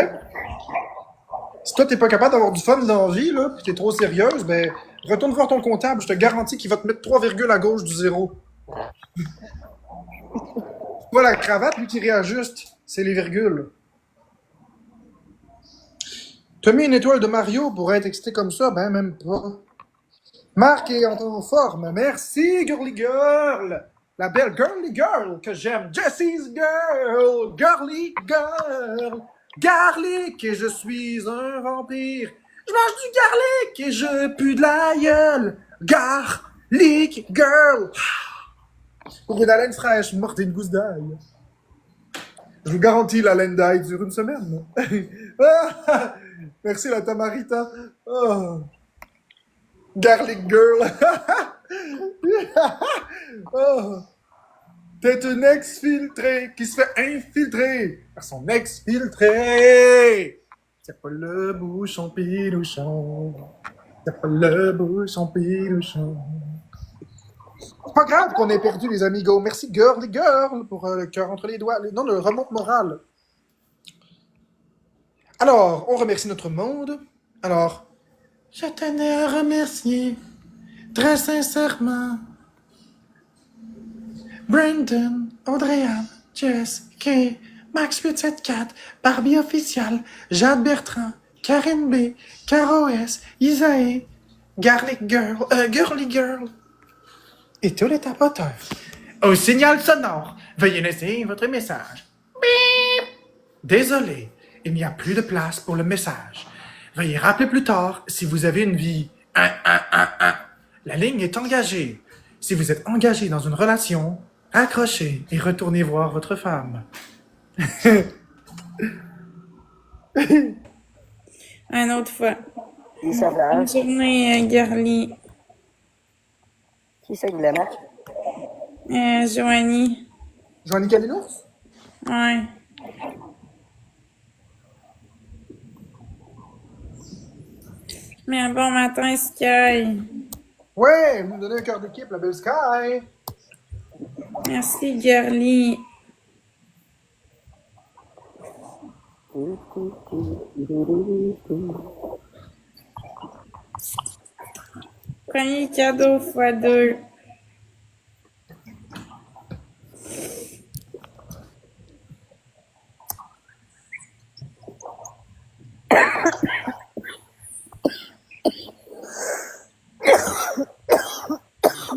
toi, t'es pas capable d'avoir du fun dans la vie, là, pis t'es trop sérieuse, ben, retourne voir ton comptable, je te garantis qu'il va te mettre 3 virgules à gauche du zéro. C'est pas la cravate, lui, qui réajuste, c'est les virgules. T'as mis une étoile de Mario pour être excité comme ça? Ben, même pas. Marc est en forme. Merci, girly girl. La belle girly girl que j'aime. Jessie's girl. Girly girl. Garlic et je suis un vampire. Je mange du garlic et je pue de la gueule. Garlic girl. Pour une haleine fraîche, morte une gousse d'ail. Je vous garantis, la laine d'ail dure une semaine. Merci la tamarita. Oh. Garlic girl. Oh. T'es une exfiltrée qui se fait infiltrer par son exfiltré. C'est pas le bouchon pilouchon. C'est pas le bouchon pilouchon. C'est pas grave qu'on ait perdu les amigos. Merci girly girl pour le cœur entre les doigts. Non, le remonte moral. Alors, on remercie notre monde. Alors, je tenais à remercier très sincèrement Brandon, Audrey-Anne, Jess, Kay, Max874, Barbie Official, Jade Bertrand, Karine B, Caro S, Isaïe, Girly Girl et tous les tapoteurs. Au signal sonore, veuillez laisser votre message. Bip! Désolé, il n'y a plus de place pour le message. Veuillez rappeler plus tard si vous avez une vie. La ligne est engagée. Si vous êtes engagé dans une relation, accrochez et retournez voir votre femme. Une autre fois. Qui ça, Bonne Florence? journée, Girly. Qui ça qui le marque? Joanie. Joanie Calinos? Ouais. Mais un bon matin, Sky. Ouais, vous nous donnez un cœur d'équipe, la belle Sky. Merci, Girly. Premier cadeau x2.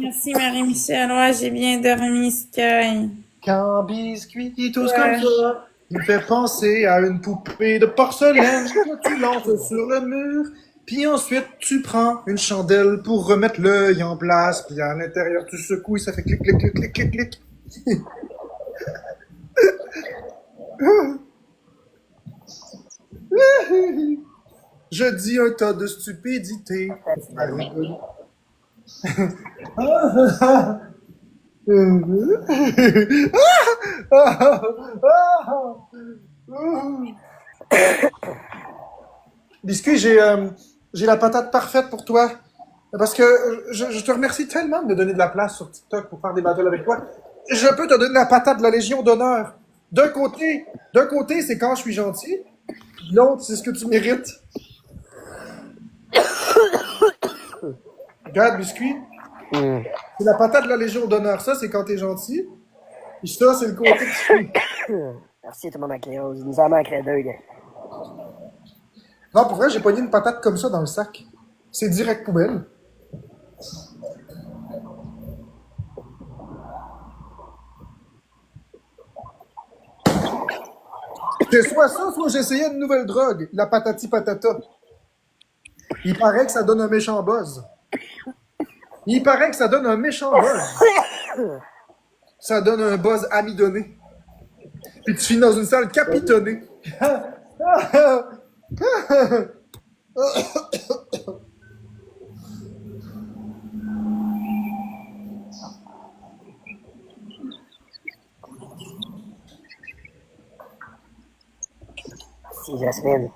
Merci, Marie-Michel. Ouais, j'ai bien dormi, Sky. Qu'un biscuit tous comme ça, il me fait penser à une poupée de porcelaine que tu lances sur le mur. Puis ensuite, tu prends une chandelle pour remettre l'œil en place. Puis à l'intérieur, tu secoues et ça fait clic, clic, clic, clic, clic, clic. Je dis un tas de stupidité. Biscuit, j'ai la patate parfaite pour toi. Parce que je te remercie tellement de me donner de la place sur TikTok pour faire des battles avec toi. Je peux te donner la patate de la Légion d'honneur. D'un côté, c'est quand je suis gentil. L'autre, c'est ce que tu mérites. Regarde, Biscuit. C'est la patate de la Légion d'honneur. Ça, c'est quand t'es gentil. Puis ça, c'est le côté que tu fais. Merci, tout le monde à Cléose. Il nous en manquerait deux, gars. Non, pour vrai, j'ai pogné une patate comme ça dans le sac. C'est direct poubelle. C'est soit ça, soit j'essayais une nouvelle drogue, la patati patata. Il paraît que ça donne un méchant buzz. Il paraît que ça donne un méchant buzz. Ça donne un buzz amidonné. Puis tu finis dans une salle capitonnée. Merci, Jasmine.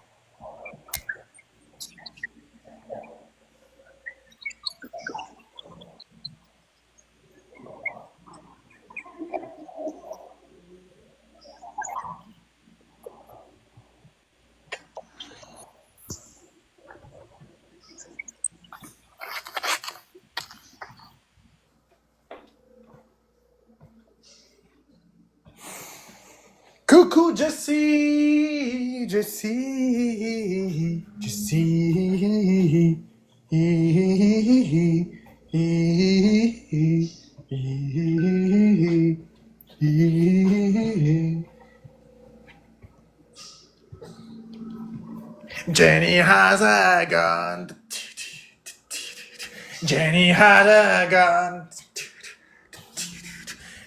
Coucou Jessie, Jessie, Jessie. Jenny has a gun. Jenny had a gun.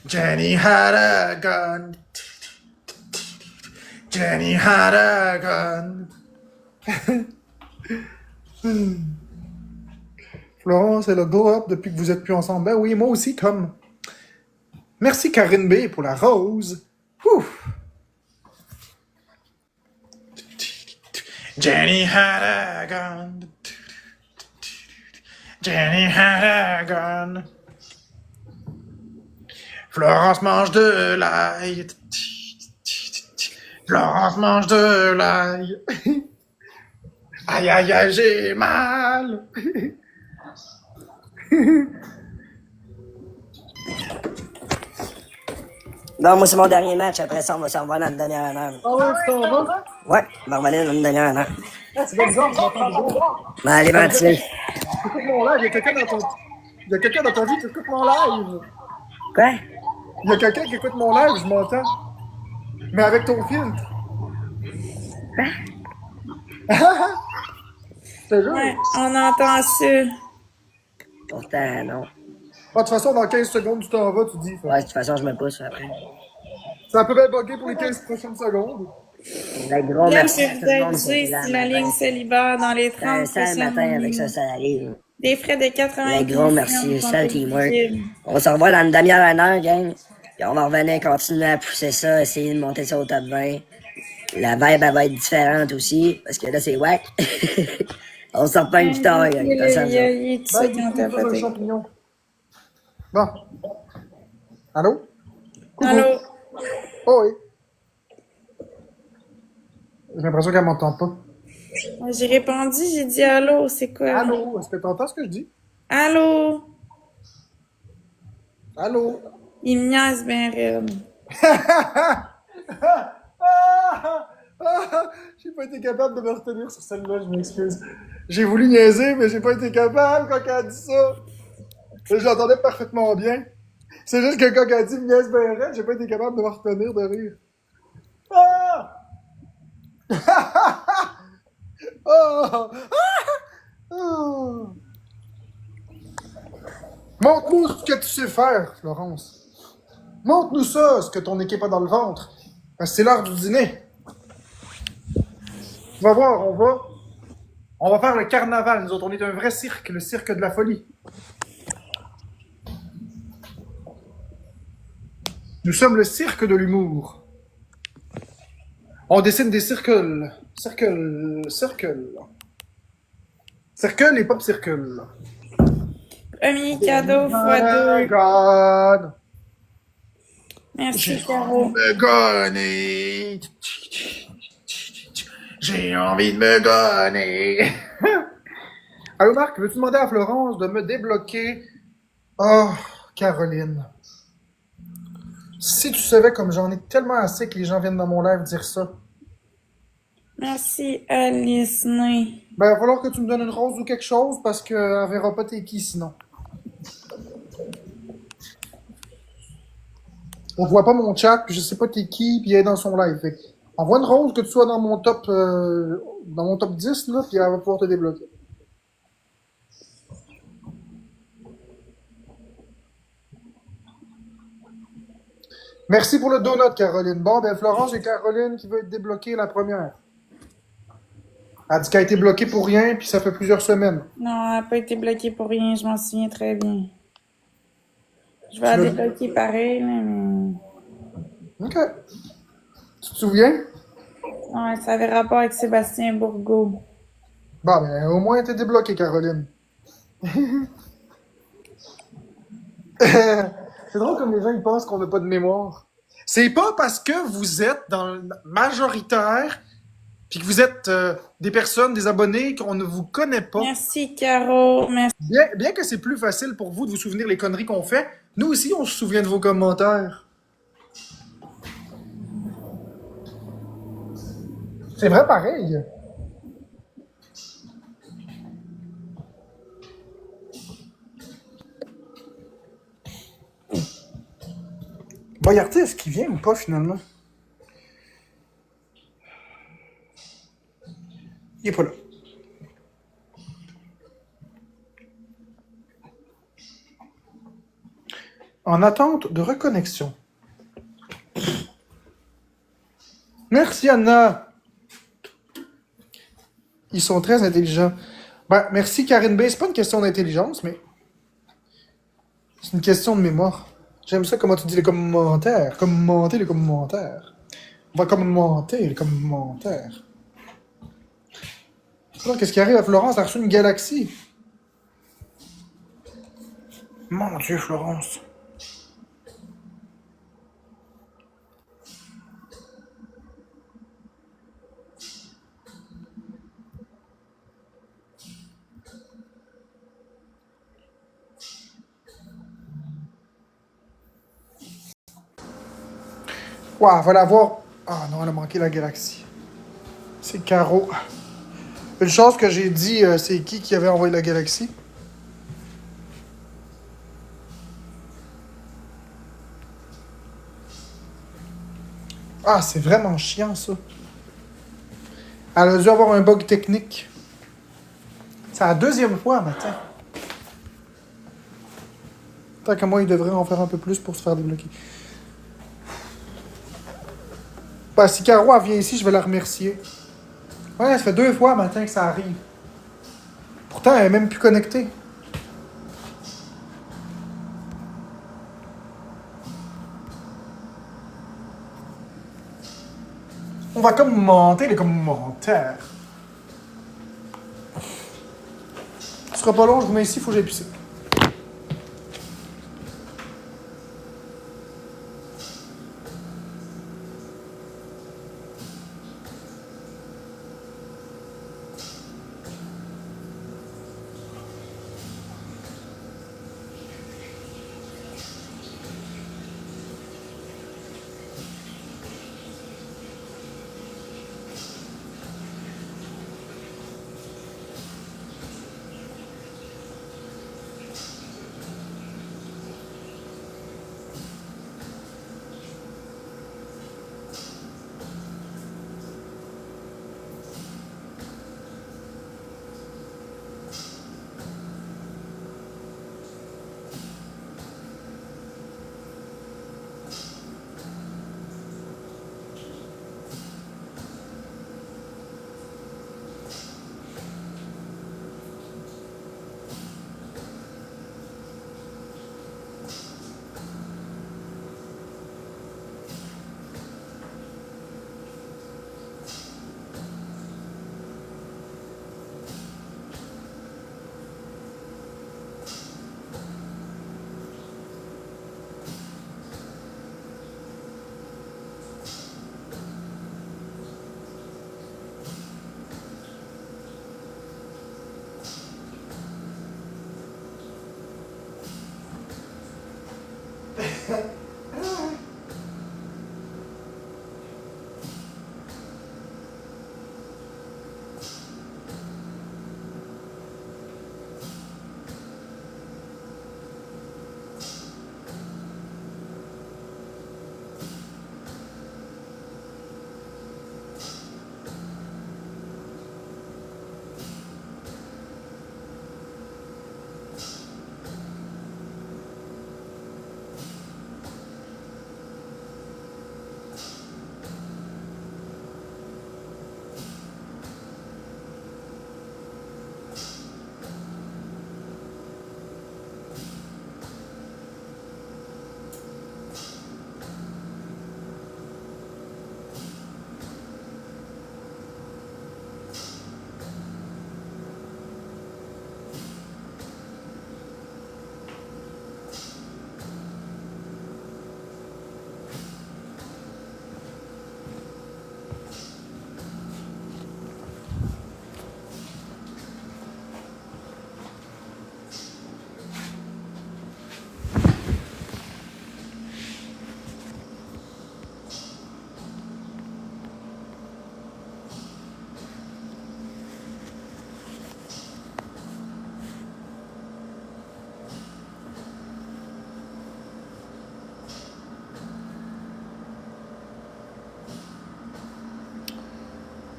Jenny had a gun. Jenny had a gun. Florence, elle a go up depuis que vous êtes plus ensemble. Ben oui, moi aussi, Tom. Merci Karine B pour la rose. Ouf. Jenny had a gun. Jenny had a gun. Florence mange de l'ail. Florence mange de l'ail. Aïe aïe aïe, j'ai mal. Bon, moi, c'est mon dernier match. Après ça, on va s'en revoir dans une demi-heure. Ah ouais, tu t'en vas? Ouais, on va revenir dans une demi-heure. Ah, c'est bizarre, je m'entends bizarre. Ben, allez, ventiler. Écoute mon live, il y a quelqu'un dans ton... Il y a quelqu'un dans ta vie qui écoute mon live. Quoi? Il y a quelqu'un qui écoute mon live, je m'entends. Mais avec ton filtre. Je te jure. Ouais, on entend ça. Pourtant, non. Ah, de toute façon, dans 15 secondes, tu t'en vas, tu dis. Ouais, de toute façon, je me pousse après. Ça peut bien bugger pour les 15 prochaines secondes. Ben, gros, Bien merci que à tout vous le monde êtes qui est si là. la ligne se libère dans les 30 Ça, le prochaines matin, avec minutes. ça arrive. Des frais de 80 Ben, gros, merci. Sale teamwork. On se revoit dans une demi-heure, une heure, gang. Puis on va revenir, continuer à pousser ça, essayer de monter ça au top 20. La vibe, elle va être différente aussi, parce que là, c'est whack. On se reprend plus tard, gang. Il Attention à ça. est tout ça Ben, quand du t'as coup, un fait. champignon. Bon. Allô? Coucou. Allô? Oh oui. J'ai l'impression qu'elle m'entend pas. J'ai répondu, j'ai dit allô, c'est quoi? Allô? Est-ce que tu entends ce que je dis? Allô? Allô? Il me niaise bien raide. J'ai pas été capable de me retenir sur celle-là, je m'excuse. J'ai voulu niaiser, mais j'ai pas été capable quand elle a dit ça. Et je l'entendais parfaitement bien. C'est juste que quand elle a dit niaise bien raide, j'ai pas été capable de me retenir de rire. Ah! Oh! Oh! Montre-nous ce que tu sais faire, Florence. Montre-nous ça, ce que ton équipe a dans le ventre. Parce que c'est l'heure du dîner. Tu vas voir, on va faire le carnaval. Nous autres, on est un vrai cirque, le cirque de la folie. Nous sommes le cirque de l'humour. On dessine des circles. Circle et pop circle. Premier cadeau x2. God. Merci, Caro. Me gonner. J'ai envie de me gonner. Allô Marc, veux-tu demander à Florence de me débloquer? Oh, Caroline. Si tu savais comme j'en ai tellement assez que les gens viennent dans mon live dire ça. Merci, Alice Ney. Ben, il va falloir que tu me donnes une rose ou quelque chose parce qu'elle verra pas t'es qui sinon. On voit pas mon chat, puis je sais pas t'es qui, puis elle est dans son live. Fait que envoie une rose que tu sois dans mon top 10, là, puis elle va pouvoir te débloquer. Merci pour le donut, Caroline. Bon, ben Florence et Caroline qui veut être débloquée la première. Elle dit qu'elle a été bloquée pour rien, puis ça fait plusieurs semaines. Non, elle n'a pas été bloquée pour rien, je m'en souviens très bien. Je vais la Tu veux- débloquer pareil, là, mais... OK. Tu te souviens? Ouais, ça avait rapport avec Sébastien Bourgault. Bon, ben au moins t'es débloquée, Caroline. C'est drôle comme les gens ils pensent qu'on n'a pas de mémoire. C'est pas parce que vous êtes dans le majoritaire puis que vous êtes des personnes, des abonnés qu'on ne vous connaît pas. Merci, Caro. Merci. Bien que c'est plus facile pour vous de vous souvenir les conneries qu'on fait, nous aussi on se souvient de vos commentaires. C'est vrai pareil. Boyarté, est-ce qu'il vient ou pas finalement? Il est pas là. En attente de reconnexion. Merci Anna. Ils sont très intelligents. Ben, merci Karine B. C'est pas une question d'intelligence, mais c'est une question de mémoire. J'aime ça comment tu dis les commentaires. Commenter les commentaires. On va commenter les commentaires. Alors, qu'est-ce qui arrive à Florence? Elle a reçu une galaxie. Mon Dieu, Florence. Ouah, va la voir. Ah non, elle a manqué la galaxie. C'est Caro. Une chose que j'ai dit, c'est qui avait envoyé la galaxie? Ah, c'est vraiment chiant, ça. Elle a dû avoir un bug technique. C'est la deuxième fois, matin. Tant qu'à moi, il devrait en faire un peu plus pour se faire débloquer. Bah, si Caro elle vient ici, je vais la remercier. Ouais, ça fait 2 fois matin que ça arrive. Pourtant, elle est même plus connectée. On va commenter les commentaires. Ce sera pas long, je vous mets ici, faut que j'aille pisser.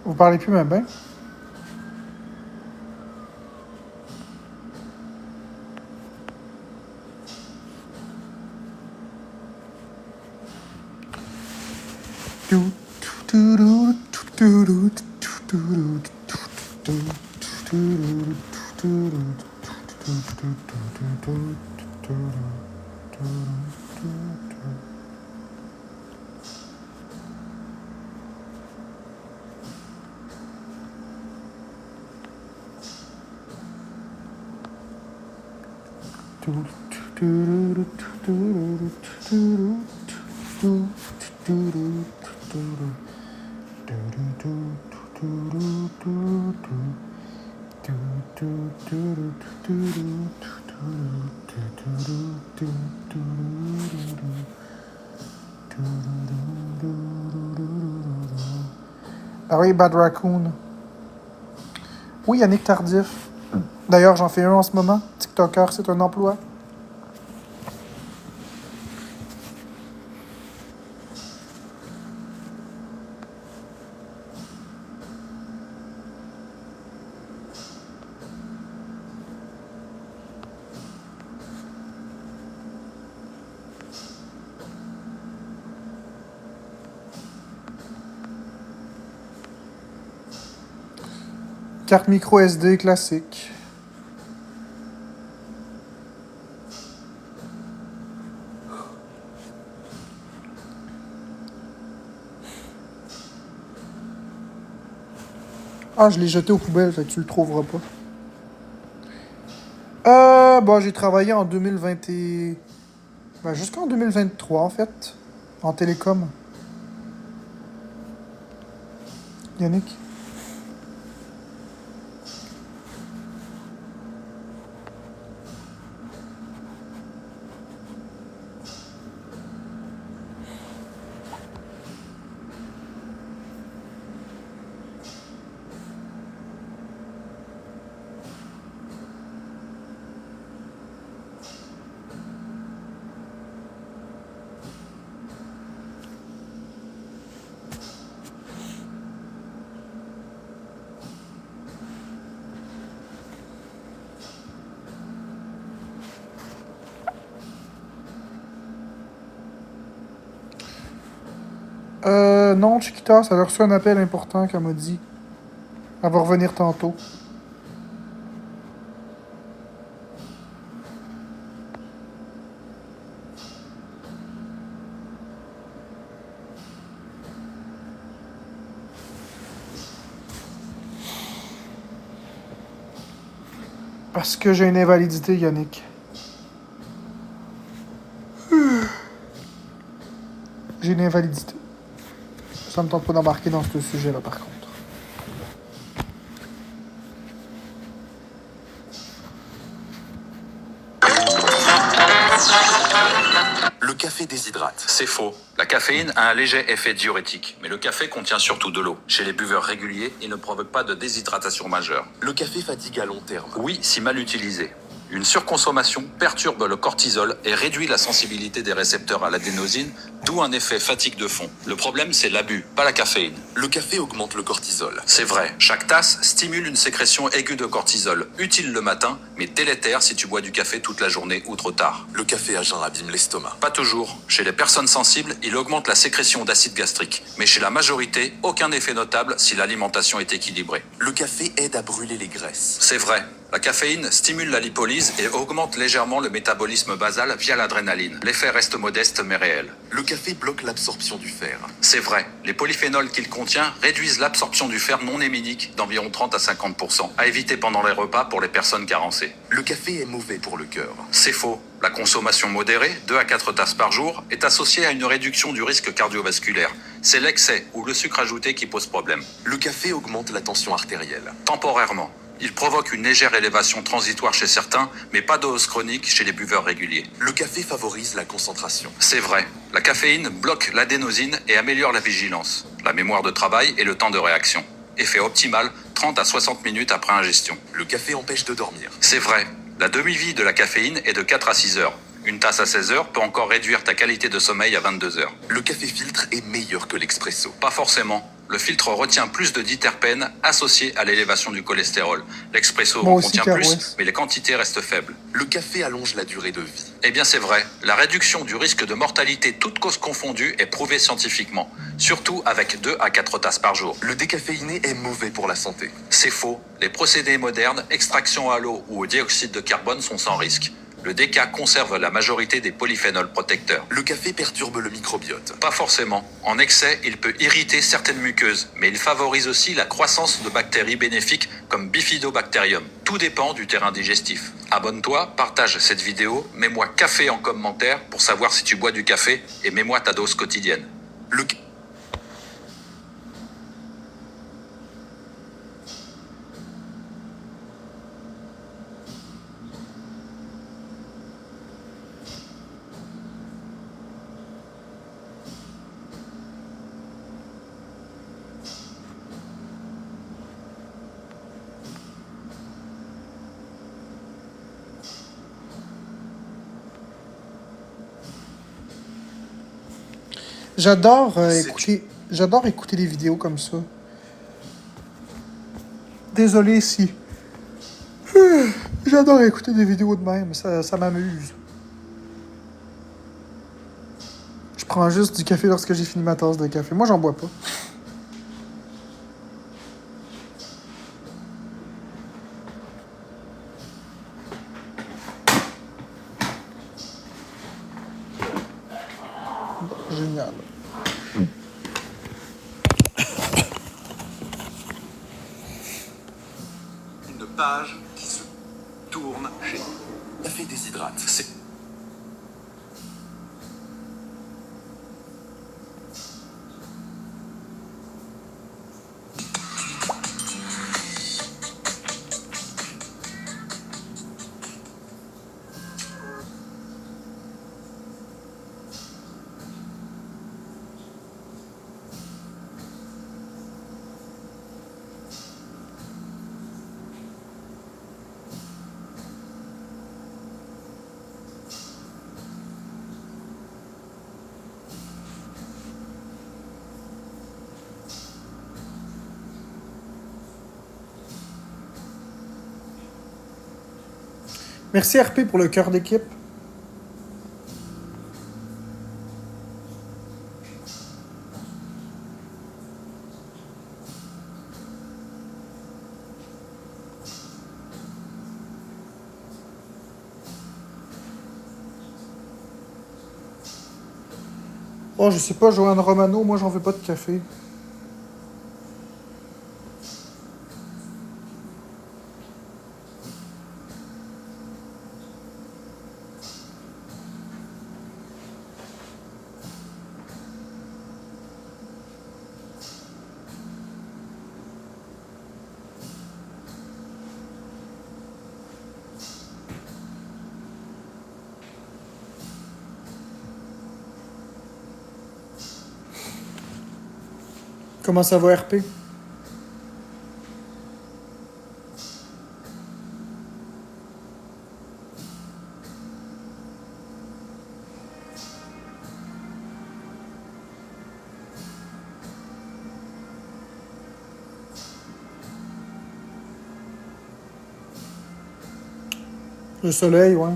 Vous parlez plus même bien? Ah oui, Bad Raccoon. Oui, Yannick Tardif. D'ailleurs, j'en fais un en ce moment. TikToker, c'est un emploi. Carte micro SD classique. Ah, je l'ai jeté aux poubelles, fait que tu le trouveras pas. Bon, j'ai travaillé en 2020 jusqu'en 2023, en fait, en télécom. Yannick? Non, Chiquita, ça a reçu un appel important qu'elle m'a dit. Elle va revenir tantôt. Parce que j'ai une invalidité, Yannick. J'ai une invalidité. Ça me tente pas d'embarquer dans ce sujet-là, par contre. Le café déshydrate. C'est faux. La caféine a un léger effet diurétique, mais le café contient surtout de l'eau. Chez les buveurs réguliers, il ne provoque pas de déshydratation majeure. Le café fatigue à long terme. Oui, si mal utilisé. Une surconsommation perturbe le cortisol et réduit la sensibilité des récepteurs à l'adénosine, d'où un effet fatigue de fond. Le problème, c'est l'abus, pas la caféine. Le café augmente le cortisol. C'est vrai, chaque tasse stimule une sécrétion aiguë de cortisol, utile le matin, mais délétère si tu bois du café toute la journée ou trop tard. Le café à jeun abîme l'estomac. Pas toujours. Chez les personnes sensibles, il augmente la sécrétion d'acide gastrique. Mais chez la majorité, aucun effet notable si l'alimentation est équilibrée. Le café aide à brûler les graisses. C'est vrai. La caféine stimule la lipolyse et augmente légèrement le métabolisme basal via l'adrénaline. L'effet reste modeste mais réel. Le café bloque l'absorption du fer. C'est vrai. Les polyphénols qu'il contient réduisent l'absorption du fer non héminique d'environ 30 à 50%, à éviter pendant les repas pour les personnes carencées. Le café est mauvais pour le cœur. C'est faux. La consommation modérée, 2 à 4 tasses par jour, est associée à une réduction du risque cardiovasculaire. C'est l'excès ou le sucre ajouté qui pose problème. Le café augmente la tension artérielle. Temporairement. Il provoque une légère élévation transitoire chez certains, mais pas de hausse chronique chez les buveurs réguliers. Le café favorise la concentration. C'est vrai. La caféine bloque l'adénosine et améliore la vigilance, la mémoire de travail et le temps de réaction. Effet optimal, 30 à 60 minutes après ingestion. Le café empêche de dormir. C'est vrai. La demi-vie de la caféine est de 4 à 6 heures. Une tasse à 16 heures peut encore réduire ta qualité de sommeil à 22 heures. Le café filtre est meilleur que l'expresso. Pas forcément. Le filtre retient plus de diterpènes associés à l'élévation du cholestérol. L'expresso Moi en aussi, contient Carouès. plus, mais les quantités restent faibles. Le café allonge la durée de vie. Eh bien c'est vrai, la réduction du risque de mortalité toutes causes confondues est prouvée scientifiquement, surtout avec 2 à 4 tasses par jour. Le décaféiné est mauvais pour la santé. C'est faux, les procédés modernes, extraction à l'eau ou au dioxyde de carbone sont sans risque. Le déca conserve la majorité des polyphénols protecteurs. Le café perturbe le microbiote. Pas forcément. En excès, il peut irriter certaines muqueuses, mais il favorise aussi la croissance de bactéries bénéfiques comme Bifidobacterium. Tout dépend du terrain digestif. Abonne-toi, partage cette vidéo, mets-moi café en commentaire pour savoir si tu bois du café et mets-moi ta dose quotidienne. Le J'adore C'est- j'adore écouter des vidéos comme ça. Désolé si. J'adore écouter des vidéos de même, ça m'amuse. Je prends juste du café lorsque j'ai fini ma tasse de café. Moi, j'en bois pas. Génial. Une page qui se tourne chez Café déshydrate. C'est Merci RP pour le cœur d'équipe. Oh, je sais pas, Joanne Romano, moi j'en veux pas de café. Comment ça va, RP? Le soleil, ouais.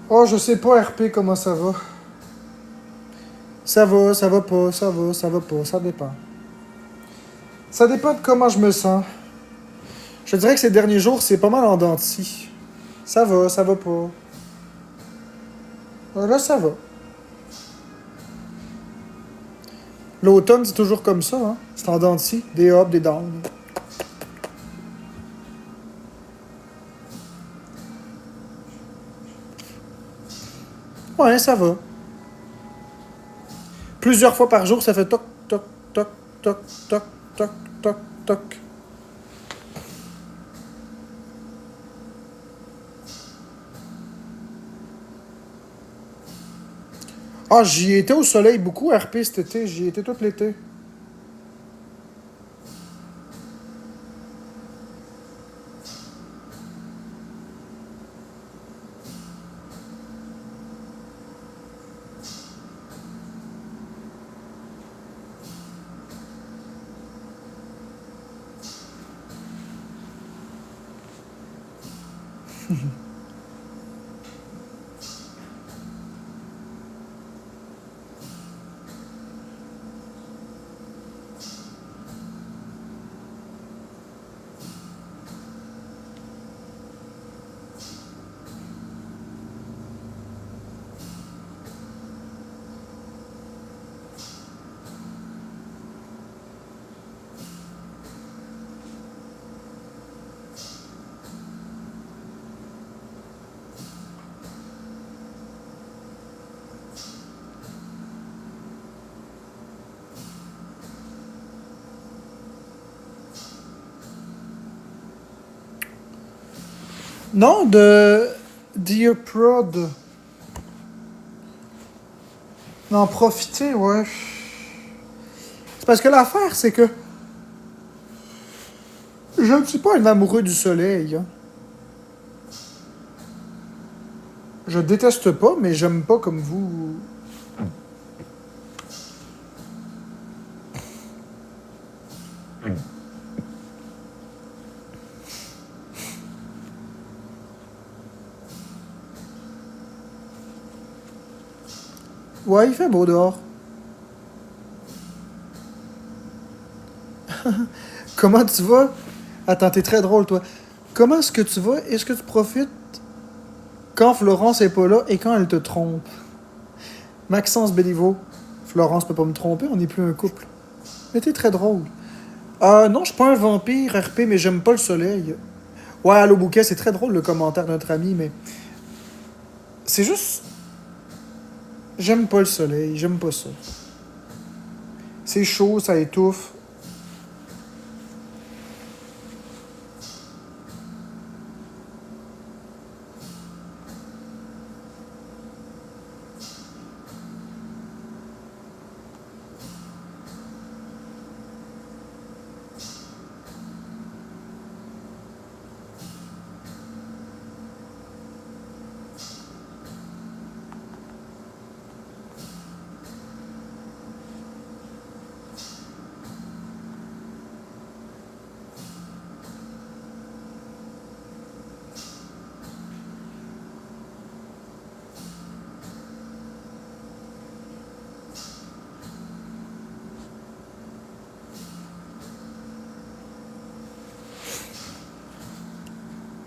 Oh, je sais pas, RP, comment ça va. Ça va pas, ça va pas, ça dépend. Ça dépend de comment je me sens. Je dirais que ces derniers jours, c'est pas mal en dents de scie. Ça va pas. Là, ça va. L'automne, c'est toujours comme ça, hein. C'est en dents de scie, des ups, des downs. Ouais, ça va. Plusieurs fois par jour, ça fait toc, toc, toc, toc, toc, toc, toc, toc. Ah, j'y étais au soleil beaucoup, RP, cet été. J'y étais tout l'été. Non, de Dear Prod. D'en profiter, ouais. C'est parce que l'affaire, c'est que je ne suis pas un amoureux du soleil. Hein. Je déteste pas, mais j'aime pas comme vous. Ouais, il fait beau dehors. Comment tu vas? Attends, t'es très drôle, toi. Comment est-ce que tu vas? Est-ce que tu profites quand Florence est pas là et quand elle te trompe? Maxence Béliveau. Florence peut pas me tromper, on n'est plus un couple. Mais t'es très drôle. Non, je suis pas un vampire RP, mais j'aime pas le soleil. Ouais, Allo Bouquet, c'est très drôle le commentaire de notre ami, mais. C'est juste. J'aime pas le soleil, j'aime pas ça. C'est chaud, ça étouffe.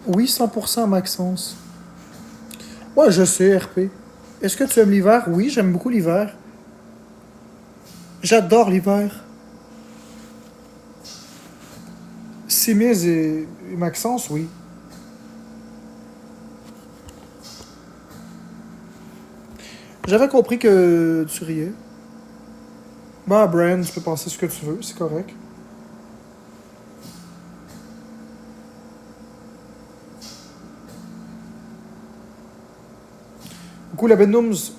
Oui, 100% Maxence. Ouais, je sais, RP. Est-ce que tu aimes l'hiver? Oui, j'aime beaucoup l'hiver. J'adore l'hiver. Simiz et Maxence, oui. J'avais compris que tu riais. Bah, Brand, tu peux penser ce que tu veux, c'est correct. Coucou la Bennoums.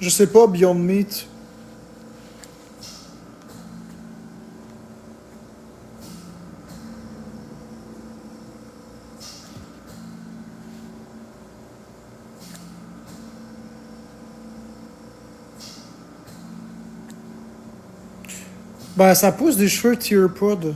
Je sais pas, Beyond Meat. Ben, ça pousse des cheveux Tearpod.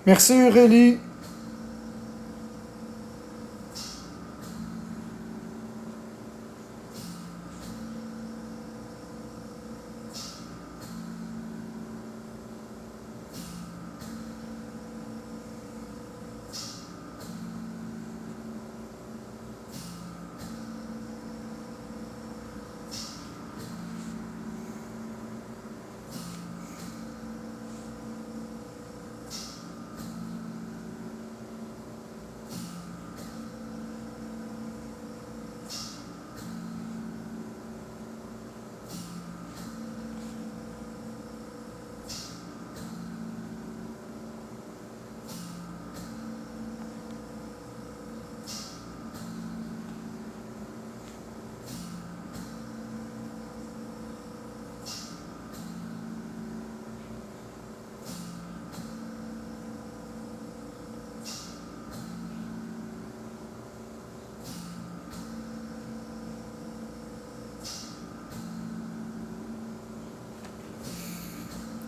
Merci Aurélie.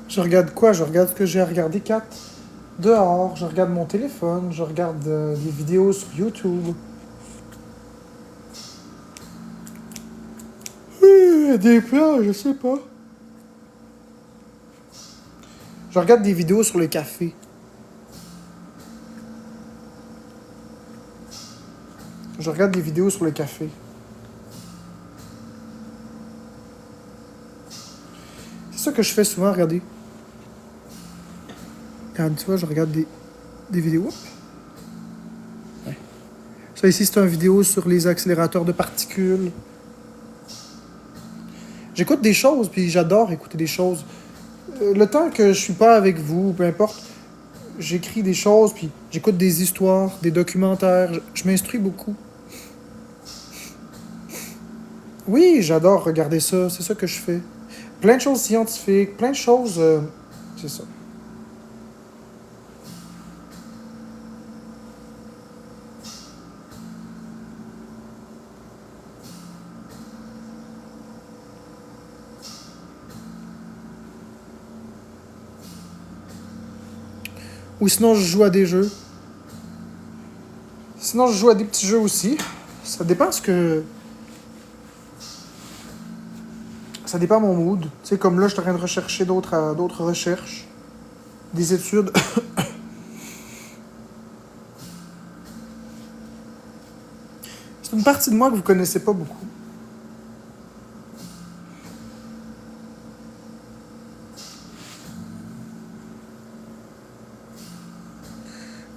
Je regarde quoi? Je regarde ce que j'ai à regarder 4 dehors. Je regarde mon téléphone. Je regarde des vidéos sur YouTube. Des plats, je sais pas. Je regarde des vidéos sur le café. Je regarde des vidéos sur le café. C'est ça que je fais souvent, regardez. Regarde, tu vois, je regarde des vidéos. Ouais. Ça ici, c'est une vidéo sur les accélérateurs de particules. J'écoute des choses, puis j'adore écouter des choses. Le temps que je suis pas avec vous, peu importe, j'écris des choses, puis j'écoute des histoires, des documentaires. Je m'instruis beaucoup. Oui, j'adore regarder ça. C'est ça que je fais. Plein de choses scientifiques, plein de choses... c'est ça. Ou sinon, je joue à des jeux. Sinon, je joue à des petits jeux aussi. Ça dépend ce que... Ça dépend mon mood. Tu sais, comme là, je suis en train de rechercher d'autres recherches. Des études. C'est une partie de moi que vous connaissez pas beaucoup.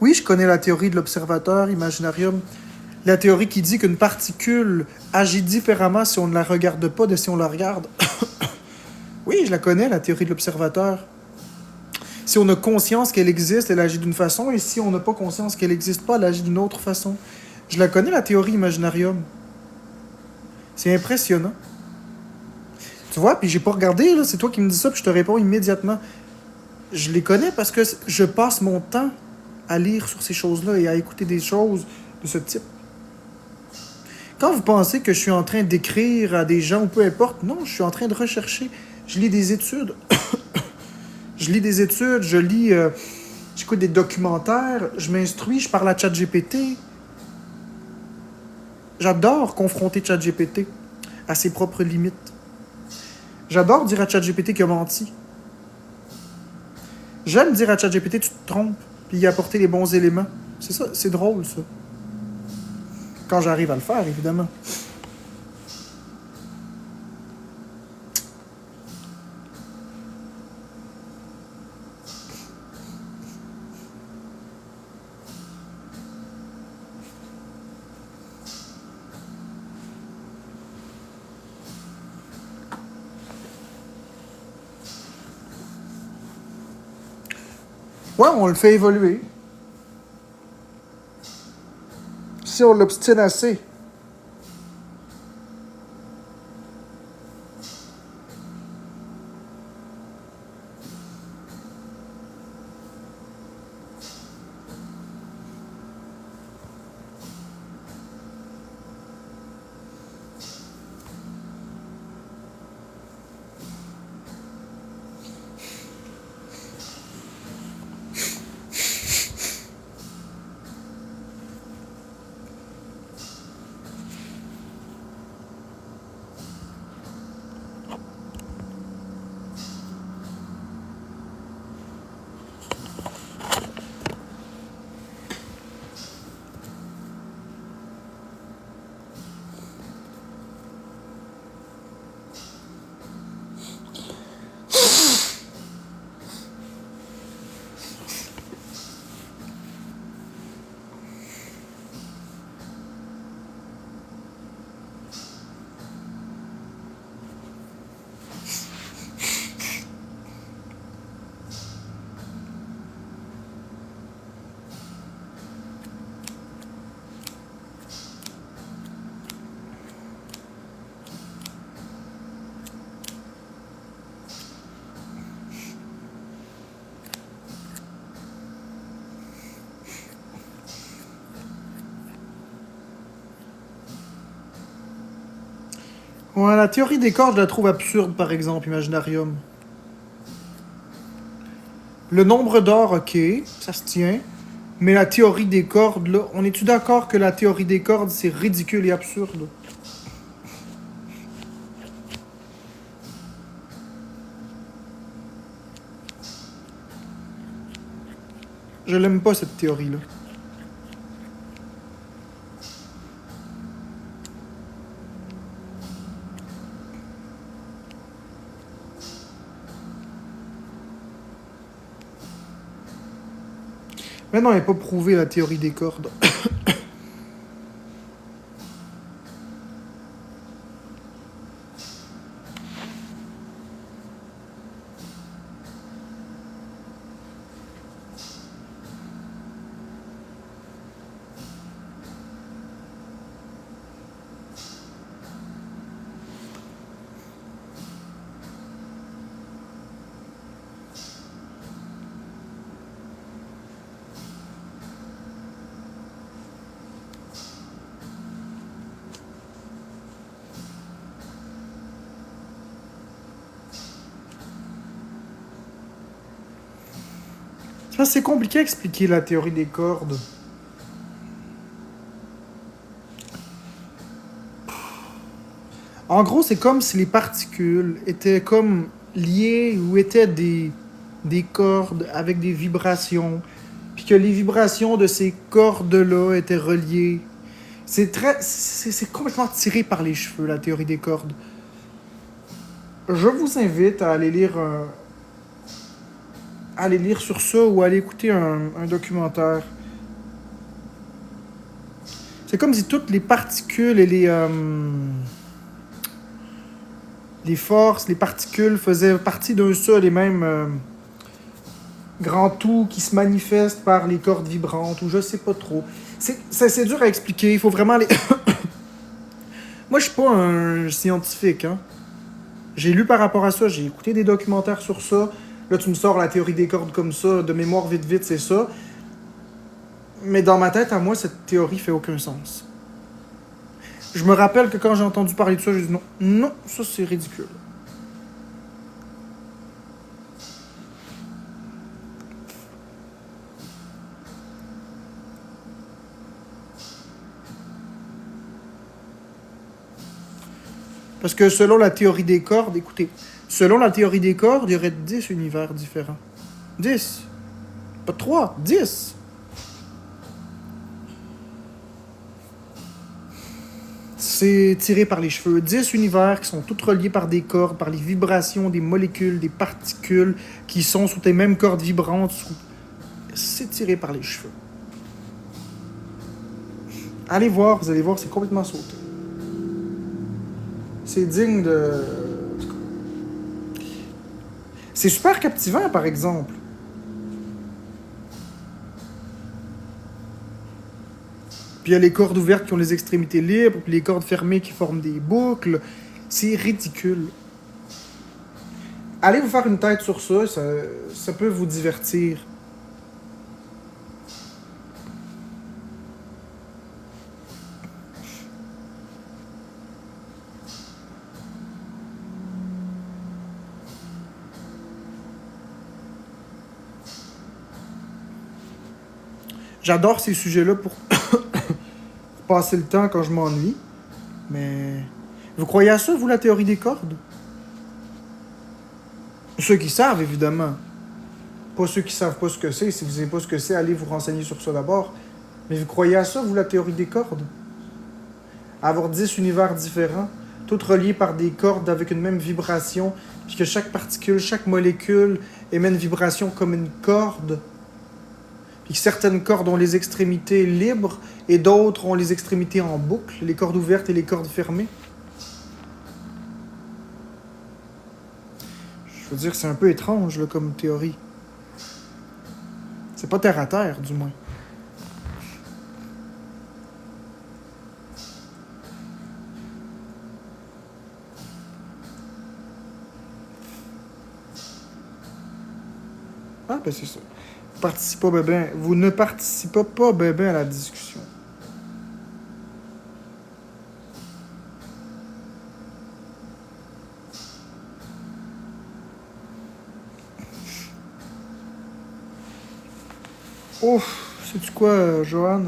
Oui, je connais la théorie de l'observateur imaginarium. La théorie qui dit qu'une particule agit différemment si on ne la regarde pas de si on la regarde. Oui, je la connais, la théorie de l'observateur. Si on a conscience qu'elle existe, elle agit d'une façon, et si on n'a pas conscience qu'elle n'existe pas, elle agit d'une autre façon. Je la connais, la théorie imaginarium. C'est impressionnant. Tu vois, puis j'ai pas regardé, là, c'est toi qui me dis ça, puis je te réponds immédiatement. Je les connais parce que je passe mon temps à lire sur ces choses-là et à écouter des choses de ce type. Quand vous pensez que je suis en train d'écrire à des gens ou peu importe, non, je suis en train de rechercher. Je lis des études. J'écoute des documentaires, je m'instruis, je parle à ChatGPT. J'adore confronter ChatGPT à ses propres limites. J'adore dire à ChatGPT qu'il a menti. J'aime dire à ChatGPT, tu te trompes, puis y apporter les bons éléments. C'est ça, c'est drôle, ça. Quand j'arrive à le faire, évidemment. Ouais, on le fait évoluer. Si on l'obstine assez. Ouais, la théorie des cordes, je la trouve absurde, par exemple, Imaginarium. Le nombre d'or, ok, ça se tient. Mais la théorie des cordes, là, on est-tu d'accord que la théorie des cordes, c'est ridicule et absurde? Je l'aime pas, cette théorie-là. Mais non, elle n'est pas prouvée, la théorie des cordes. Ça, c'est compliqué à expliquer, la théorie des cordes. En gros, c'est comme si les particules étaient comme liées ou étaient des cordes avec des vibrations, puis que les vibrations de ces cordes-là étaient reliées. C'est complètement tiré par les cheveux, la théorie des cordes. Je vous invite à aller lire sur ça ou à aller écouter un documentaire. C'est comme si toutes les particules et les forces, les particules faisaient partie d'un seul et même grand tout qui se manifeste par les cordes vibrantes ou je sais pas trop. C'est dur à expliquer, il faut vraiment aller... Moi, je suis pas un scientifique, hein. J'ai lu par rapport à ça, j'ai écouté des documentaires sur ça. Là, tu me sors la théorie des cordes comme ça, de mémoire vite vite, c'est ça. Mais dans ma tête, à moi, cette théorie fait aucun sens. Je me rappelle que quand j'ai entendu parler de ça, j'ai dit non, non, ça c'est ridicule. Parce que selon la théorie des cordes, écoutez, selon la théorie des cordes, il y aurait 10 univers différents. 10. Pas 3, 10. C'est tiré par les cheveux. 10 univers qui sont tous reliés par des cordes, par les vibrations des molécules, des particules qui sont sous tes mêmes cordes vibrantes. C'est tiré par les cheveux. Allez voir, vous allez voir, c'est complètement sauté. C'est digne de... C'est super captivant, par exemple. Puis il y a les cordes ouvertes qui ont les extrémités libres, puis les cordes fermées qui forment des boucles. C'est ridicule. Allez vous faire une tête sur ça, ça peut vous divertir. J'adore ces sujets-là pour passer le temps quand je m'ennuie. Mais vous croyez à ça, vous, la théorie des cordes? Ceux qui savent, évidemment. Pas ceux qui savent pas ce que c'est. Si vous savez pas ce que c'est, allez vous renseigner sur ça d'abord. Mais vous croyez à ça, vous, la théorie des cordes? Avoir 10 univers différents, toutes reliées par des cordes avec une même vibration, puis que chaque particule, chaque molécule émet une vibration comme une corde. Puis que certaines cordes ont les extrémités libres et d'autres ont les extrémités en boucle, les cordes ouvertes et les cordes fermées. Je veux dire, c'est un peu étrange là, comme théorie. C'est pas terre à terre, du moins. Ah, ben c'est ça. Vous ne participez pas bébé à la discussion. Ouf, sais-tu quoi, Johan?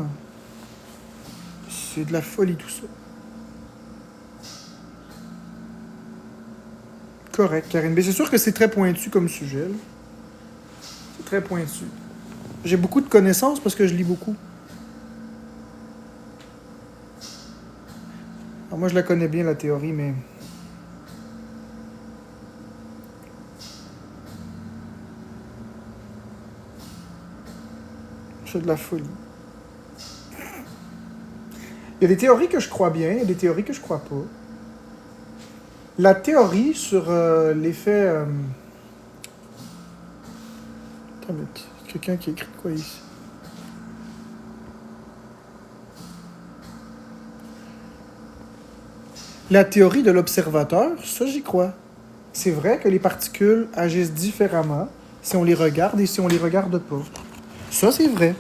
C'est de la folie tout ça. Correct, Karine. Mais c'est sûr que c'est très pointu comme sujet. Là. C'est très pointu. J'ai beaucoup de connaissances parce que je lis beaucoup. Alors moi, je la connais bien, la théorie, mais... c'est de la folie. Il y a des théories que je crois bien, il y a des théories que je crois pas. La théorie sur l'effet... Attends, mais quelqu'un qui a écrit quoi ici? La théorie de l'observateur, ça j'y crois. C'est vrai que les particules agissent différemment si on les regarde et si on les regarde pas. Ça, c'est vrai.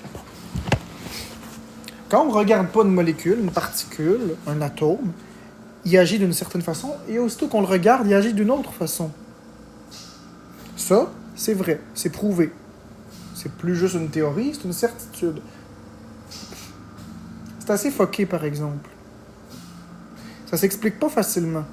Quand on ne regarde pas une molécule, une particule, un atome, il agit d'une certaine façon, et aussitôt qu'on le regarde, il agit d'une autre façon. Ça, c'est vrai, c'est prouvé. C'est plus juste une théorie, c'est une certitude. C'est assez fucké, par exemple. Ça s'explique pas facilement.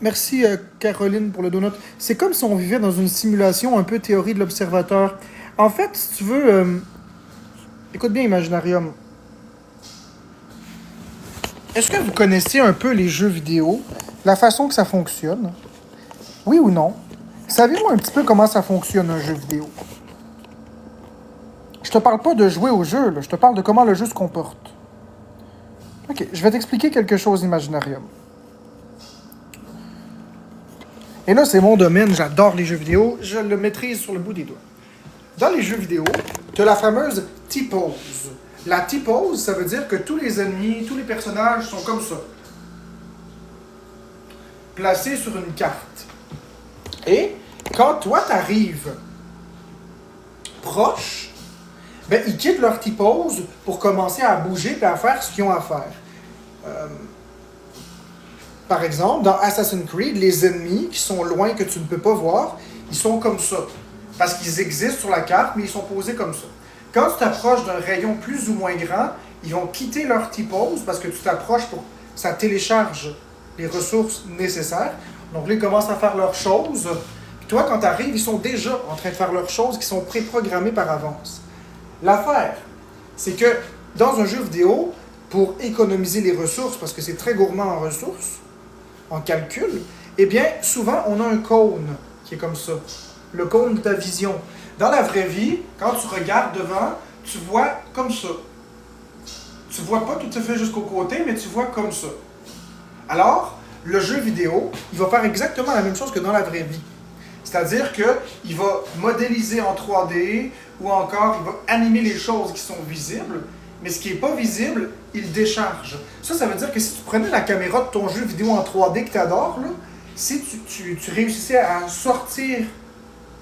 Merci Caroline pour le donut. C'est comme si on vivait dans une simulation un peu théorie de l'observateur. En fait, si tu veux... écoute bien Imaginarium. Est-ce que vous connaissez un peu les jeux vidéo? La façon que ça fonctionne? Oui ou non? Savez-vous un petit peu comment ça fonctionne un jeu vidéo? Je te parle pas de jouer au jeu, là. Je te parle de comment le jeu se comporte. Ok, je vais t'expliquer quelque chose Imaginarium. Et là, c'est mon domaine, j'adore les jeux vidéo, je le maîtrise sur le bout des doigts. Dans les jeux vidéo, tu as la fameuse T-pose. La T-pose, ça veut dire que tous les ennemis, tous les personnages sont comme ça. Placés sur une carte. Et quand toi, t'arrives proche, ben, ils quittent leur T-pose pour commencer à bouger et à faire ce qu'ils ont à faire. Par exemple, dans Assassin's Creed, les ennemis qui sont loin, que tu ne peux pas voir, ils sont comme ça. Parce qu'ils existent sur la carte, mais ils sont posés comme ça. Quand tu t'approches d'un rayon plus ou moins grand, ils vont quitter leur T-pose parce que tu t'approches pour ça télécharge les ressources nécessaires. Donc là, ils commencent à faire leurs choses. Puis toi, quand tu arrives, ils sont déjà en train de faire leurs choses qui sont préprogrammées par avance. L'affaire, c'est que dans un jeu vidéo, pour économiser les ressources, parce que c'est très gourmand en ressources, en calcul, eh bien, souvent, on a un cône qui est comme ça. Le cône de ta vision. Dans la vraie vie, quand tu regardes devant, tu vois comme ça. tu vois pas tout à fait jusqu'au côté, mais tu vois comme ça. Alors, le jeu vidéo, il va faire exactement la même chose que dans la vraie vie. C'est-à-dire qu'il va modéliser en 3D ou encore il va animer les choses qui sont visibles, mais ce qui n'est pas visible, il décharge. Ça veut dire que si tu prenais la caméra de ton jeu vidéo en 3D que tu adores, si tu réussissais à sortir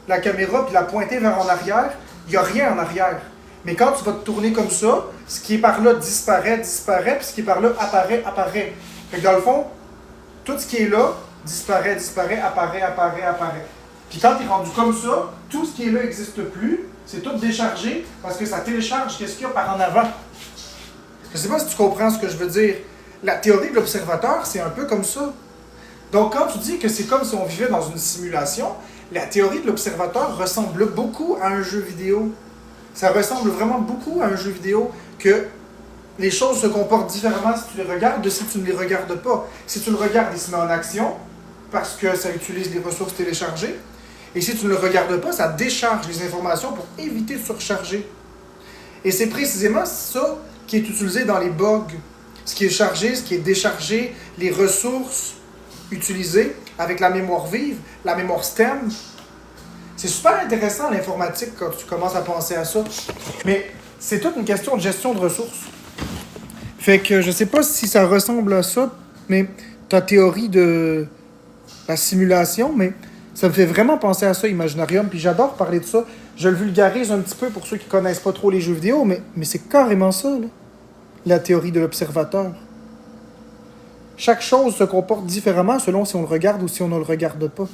la caméra puis la pointer vers en arrière, il n'y a rien en arrière. Mais quand tu vas te tourner comme ça, ce qui est par là disparaît, puis ce qui est par là apparaît. Fait que dans le fond, tout ce qui est là disparaît, apparaît. Puis quand tu es rendu comme ça, tout ce qui est là n'existe plus, c'est tout déchargé parce que ça télécharge qu'est-ce qu'il y a par en avant. Je ne sais pas si tu comprends ce que je veux dire. La théorie de l'observateur, c'est un peu comme ça. Donc quand tu dis que c'est comme si on vivait dans une simulation, la théorie de l'observateur ressemble beaucoup à un jeu vidéo. Ça ressemble vraiment beaucoup à un jeu vidéo que les choses se comportent différemment si tu les regardes de si tu ne les regardes pas. Si tu le regardes, il se met en action parce que ça utilise les ressources téléchargées. Et si tu ne le regardes pas, ça décharge les informations pour éviter de surcharger. Et c'est précisément ça qui est utilisé dans les bugs. Ce qui est chargé, ce qui est déchargé, les ressources utilisées avec la mémoire vive, la mémoire STEM. C'est super intéressant l'informatique quand tu commences à penser à ça. Mais c'est toute une question de gestion de ressources. Fait que je sais pas si ça ressemble à ça, mais ta théorie de la simulation, mais ça me fait vraiment penser à ça, Imaginarium, puis j'adore parler de ça. Je le vulgarise un petit peu pour ceux qui connaissent pas trop les jeux vidéo, mais c'est carrément ça, là, la théorie de l'observateur. Chaque chose se comporte différemment selon si on le regarde ou si on ne le regarde pas.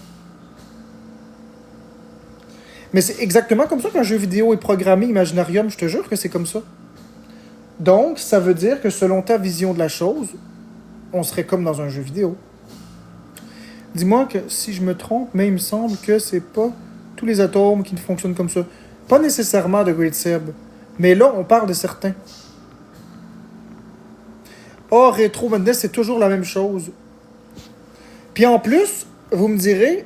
Mais c'est exactement comme ça qu'un jeu vidéo est programmé, Imaginarium, je te jure que c'est comme ça. Donc, ça veut dire que selon ta vision de la chose, on serait comme dans un jeu vidéo. Dis-moi que si je me trompe, mais il me semble que c'est pas tous les atomes qui fonctionnent comme ça. Pas nécessairement de Great Seb, mais là, on parle de certains. Oh, Rétro Madness, c'est toujours la même chose. Puis en plus, vous me direz,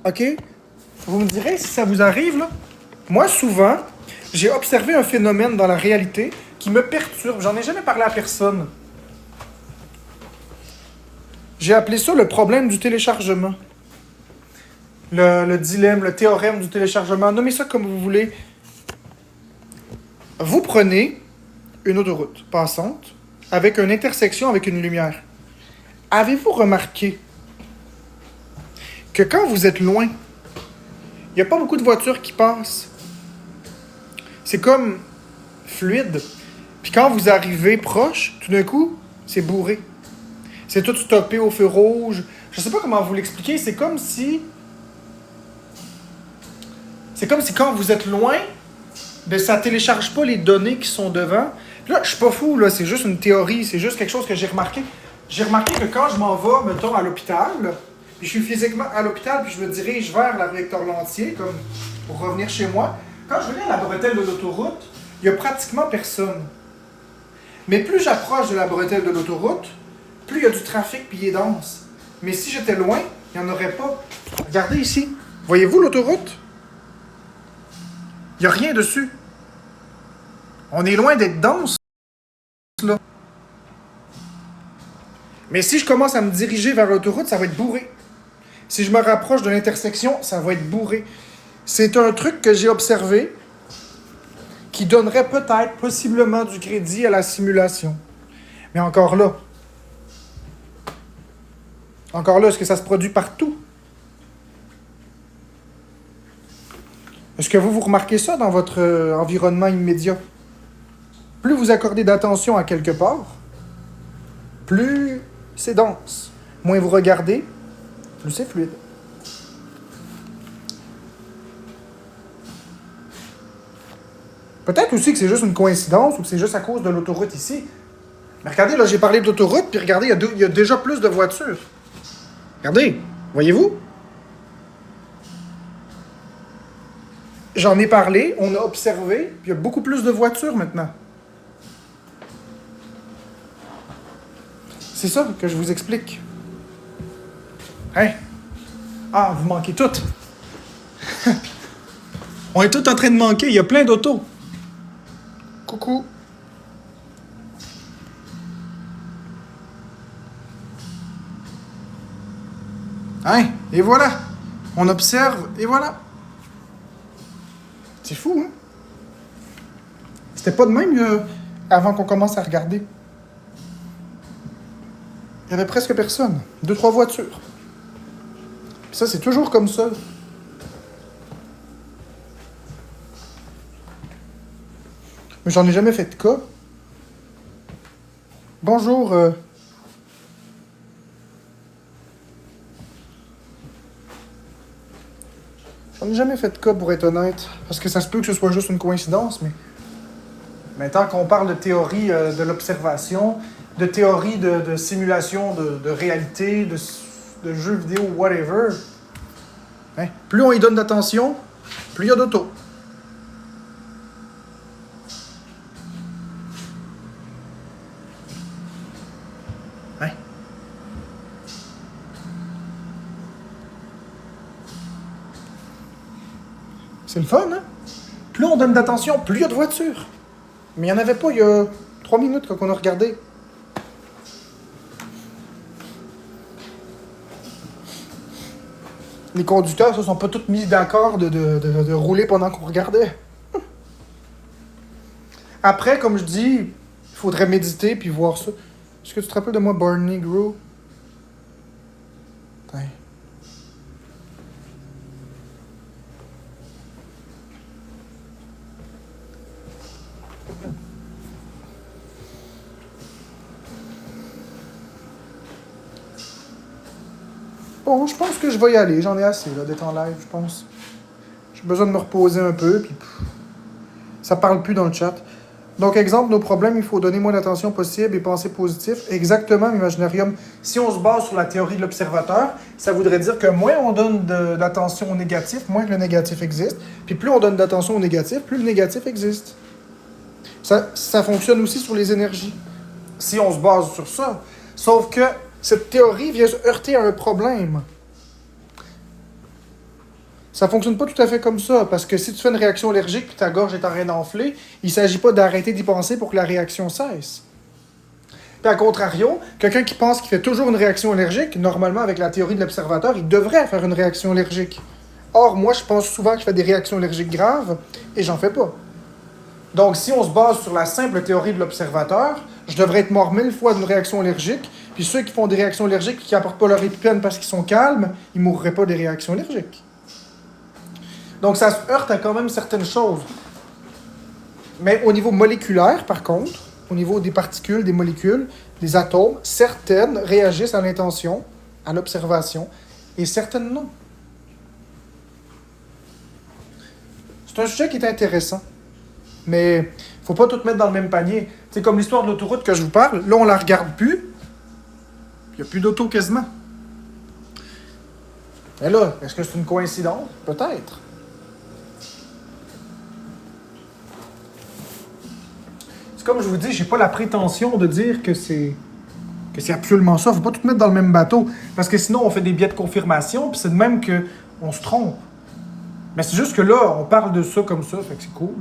OK, vous me direz si ça vous arrive, là. Moi, souvent, j'ai observé un phénomène dans la réalité qui me perturbe. J'en ai jamais parlé à personne. J'ai appelé ça le problème du téléchargement. Le dilemme, le théorème du téléchargement. Nommez ça comme vous voulez. Vous prenez une autoroute passante avec une intersection avec une lumière. Avez-vous remarqué que quand vous êtes loin, il n'y a pas beaucoup de voitures qui passent? C'est comme fluide. Puis quand vous arrivez proche, tout d'un coup, c'est bourré. C'est tout stoppé au feu rouge. Je sais pas comment vous l'expliquer. C'est comme si quand vous êtes loin, ben ça télécharge pas les données qui sont devant. Puis là, je suis pas fou, là, c'est juste une théorie, c'est juste quelque chose que j'ai remarqué. J'ai remarqué que quand je m'en vais, mettons, à l'hôpital, puis je suis physiquement à l'hôpital, puis je me dirige vers la rue Hector-Lantier, comme pour revenir chez moi, quand je reviens à la bretelle de l'autoroute, il y a pratiquement personne. Mais plus j'approche de la bretelle de l'autoroute, plus il y a du trafic puis il est dense. Mais si j'étais loin, il n'y en aurait pas. Regardez ici. Voyez-vous l'autoroute? Il n'y a rien dessus. On est loin d'être dense, là. Mais si je commence à me diriger vers l'autoroute, ça va être bourré. Si je me rapproche de l'intersection, ça va être bourré. C'est un truc que j'ai observé qui donnerait peut-être, possiblement, du crédit à la simulation. Mais encore là, est-ce que ça se produit partout? Est-ce que vous remarquez ça dans votre environnement immédiat? Plus vous accordez d'attention à quelque part, plus c'est dense. Moins vous regardez, plus c'est fluide. Peut-être aussi que c'est juste une coïncidence ou que c'est juste à cause de l'autoroute ici. Mais regardez, là, j'ai parlé d'autoroute, puis regardez, il y a déjà plus de voitures. Regardez, voyez-vous? J'en ai parlé, on a observé, puis il y a beaucoup plus de voitures maintenant. C'est ça que je vous explique. Hein? Ah, vous manquez toutes. On est tous en train de manquer, il y a plein d'autos. Coucou. Hein? Et voilà. On observe, et voilà. C'est fou, hein? C'était pas de même avant qu'on commence à regarder. Il y avait presque personne. 2-3 voitures. Puis ça, c'est toujours comme ça. Mais j'en ai jamais fait de cas. Bonjour. J'en ai jamais fait de cas, pour être honnête. Parce que ça se peut que ce soit juste une coïncidence, mais... Maintenant qu'on parle de théorie de l'observation, de théorie de simulation de réalité, de jeux vidéo, whatever, hein, plus on y donne d'attention, plus il y a d'auto. Hein? C'est le fun, hein? Plus on donne d'attention, plus il y a de voitures. Mais il n'y en avait pas il y a 3 minutes quand on a regardé. Les conducteurs se sont pas tous mis d'accord de rouler pendant qu'on regardait. Après, comme je dis, il faudrait méditer puis voir ça. Est-ce que tu te rappelles de moi, Barney Negro? Attends. Bon, je pense que je vais y aller. J'en ai assez là, d'être en live, je pense. J'ai besoin de me reposer un peu, puis ça parle plus dans le chat. Donc, exemple, nos problèmes, il faut donner moins d'attention possible et penser positif. Exactement, Imaginarium. Si on se base sur la théorie de l'observateur, ça voudrait dire que moins on donne d'attention au négatif, moins que le négatif existe. Puis plus on donne d'attention au négatif, plus le négatif existe. Ça fonctionne aussi sur les énergies. Si on se base sur ça. Sauf que cette théorie vient se heurter à un problème. Ça fonctionne pas tout à fait comme ça, parce que si tu fais une réaction allergique puis ta gorge est en train d'enfler, il s'agit pas d'arrêter d'y penser pour que la réaction cesse. Puis à contrario, quelqu'un qui pense qu'il fait toujours une réaction allergique, normalement avec la théorie de l'observateur, il devrait faire une réaction allergique. Or, moi, je pense souvent que je fais des réactions allergiques graves, et j'en fais pas. Donc, si on se base sur la simple théorie de l'observateur, je devrais être mort 1000 fois d'une réaction allergique, puis ceux qui font des réactions allergiques et qui n'apportent pas leur épipène parce qu'ils sont calmes, ils ne mourraient pas des réactions allergiques. Donc, ça se heurte à quand même certaines choses. Mais au niveau moléculaire, par contre, au niveau des particules, des molécules, des atomes, certaines réagissent à l'intention, à l'observation, et certaines non. C'est un sujet qui est intéressant. Mais il ne faut pas tout mettre dans le même panier. C'est comme l'histoire de l'autoroute que je vous parle. Là, on la regarde plus. Il n'y a plus d'auto quasiment. Mais là, est-ce que c'est une coïncidence? Peut-être. C'est comme je vous dis, j'ai pas la prétention de dire que c'est absolument ça. Faut pas tout mettre dans le même bateau. Parce que sinon, on fait des biais de confirmation, puis c'est de même qu'on se trompe. Mais c'est juste que là, on parle de ça comme ça, fait que c'est cool.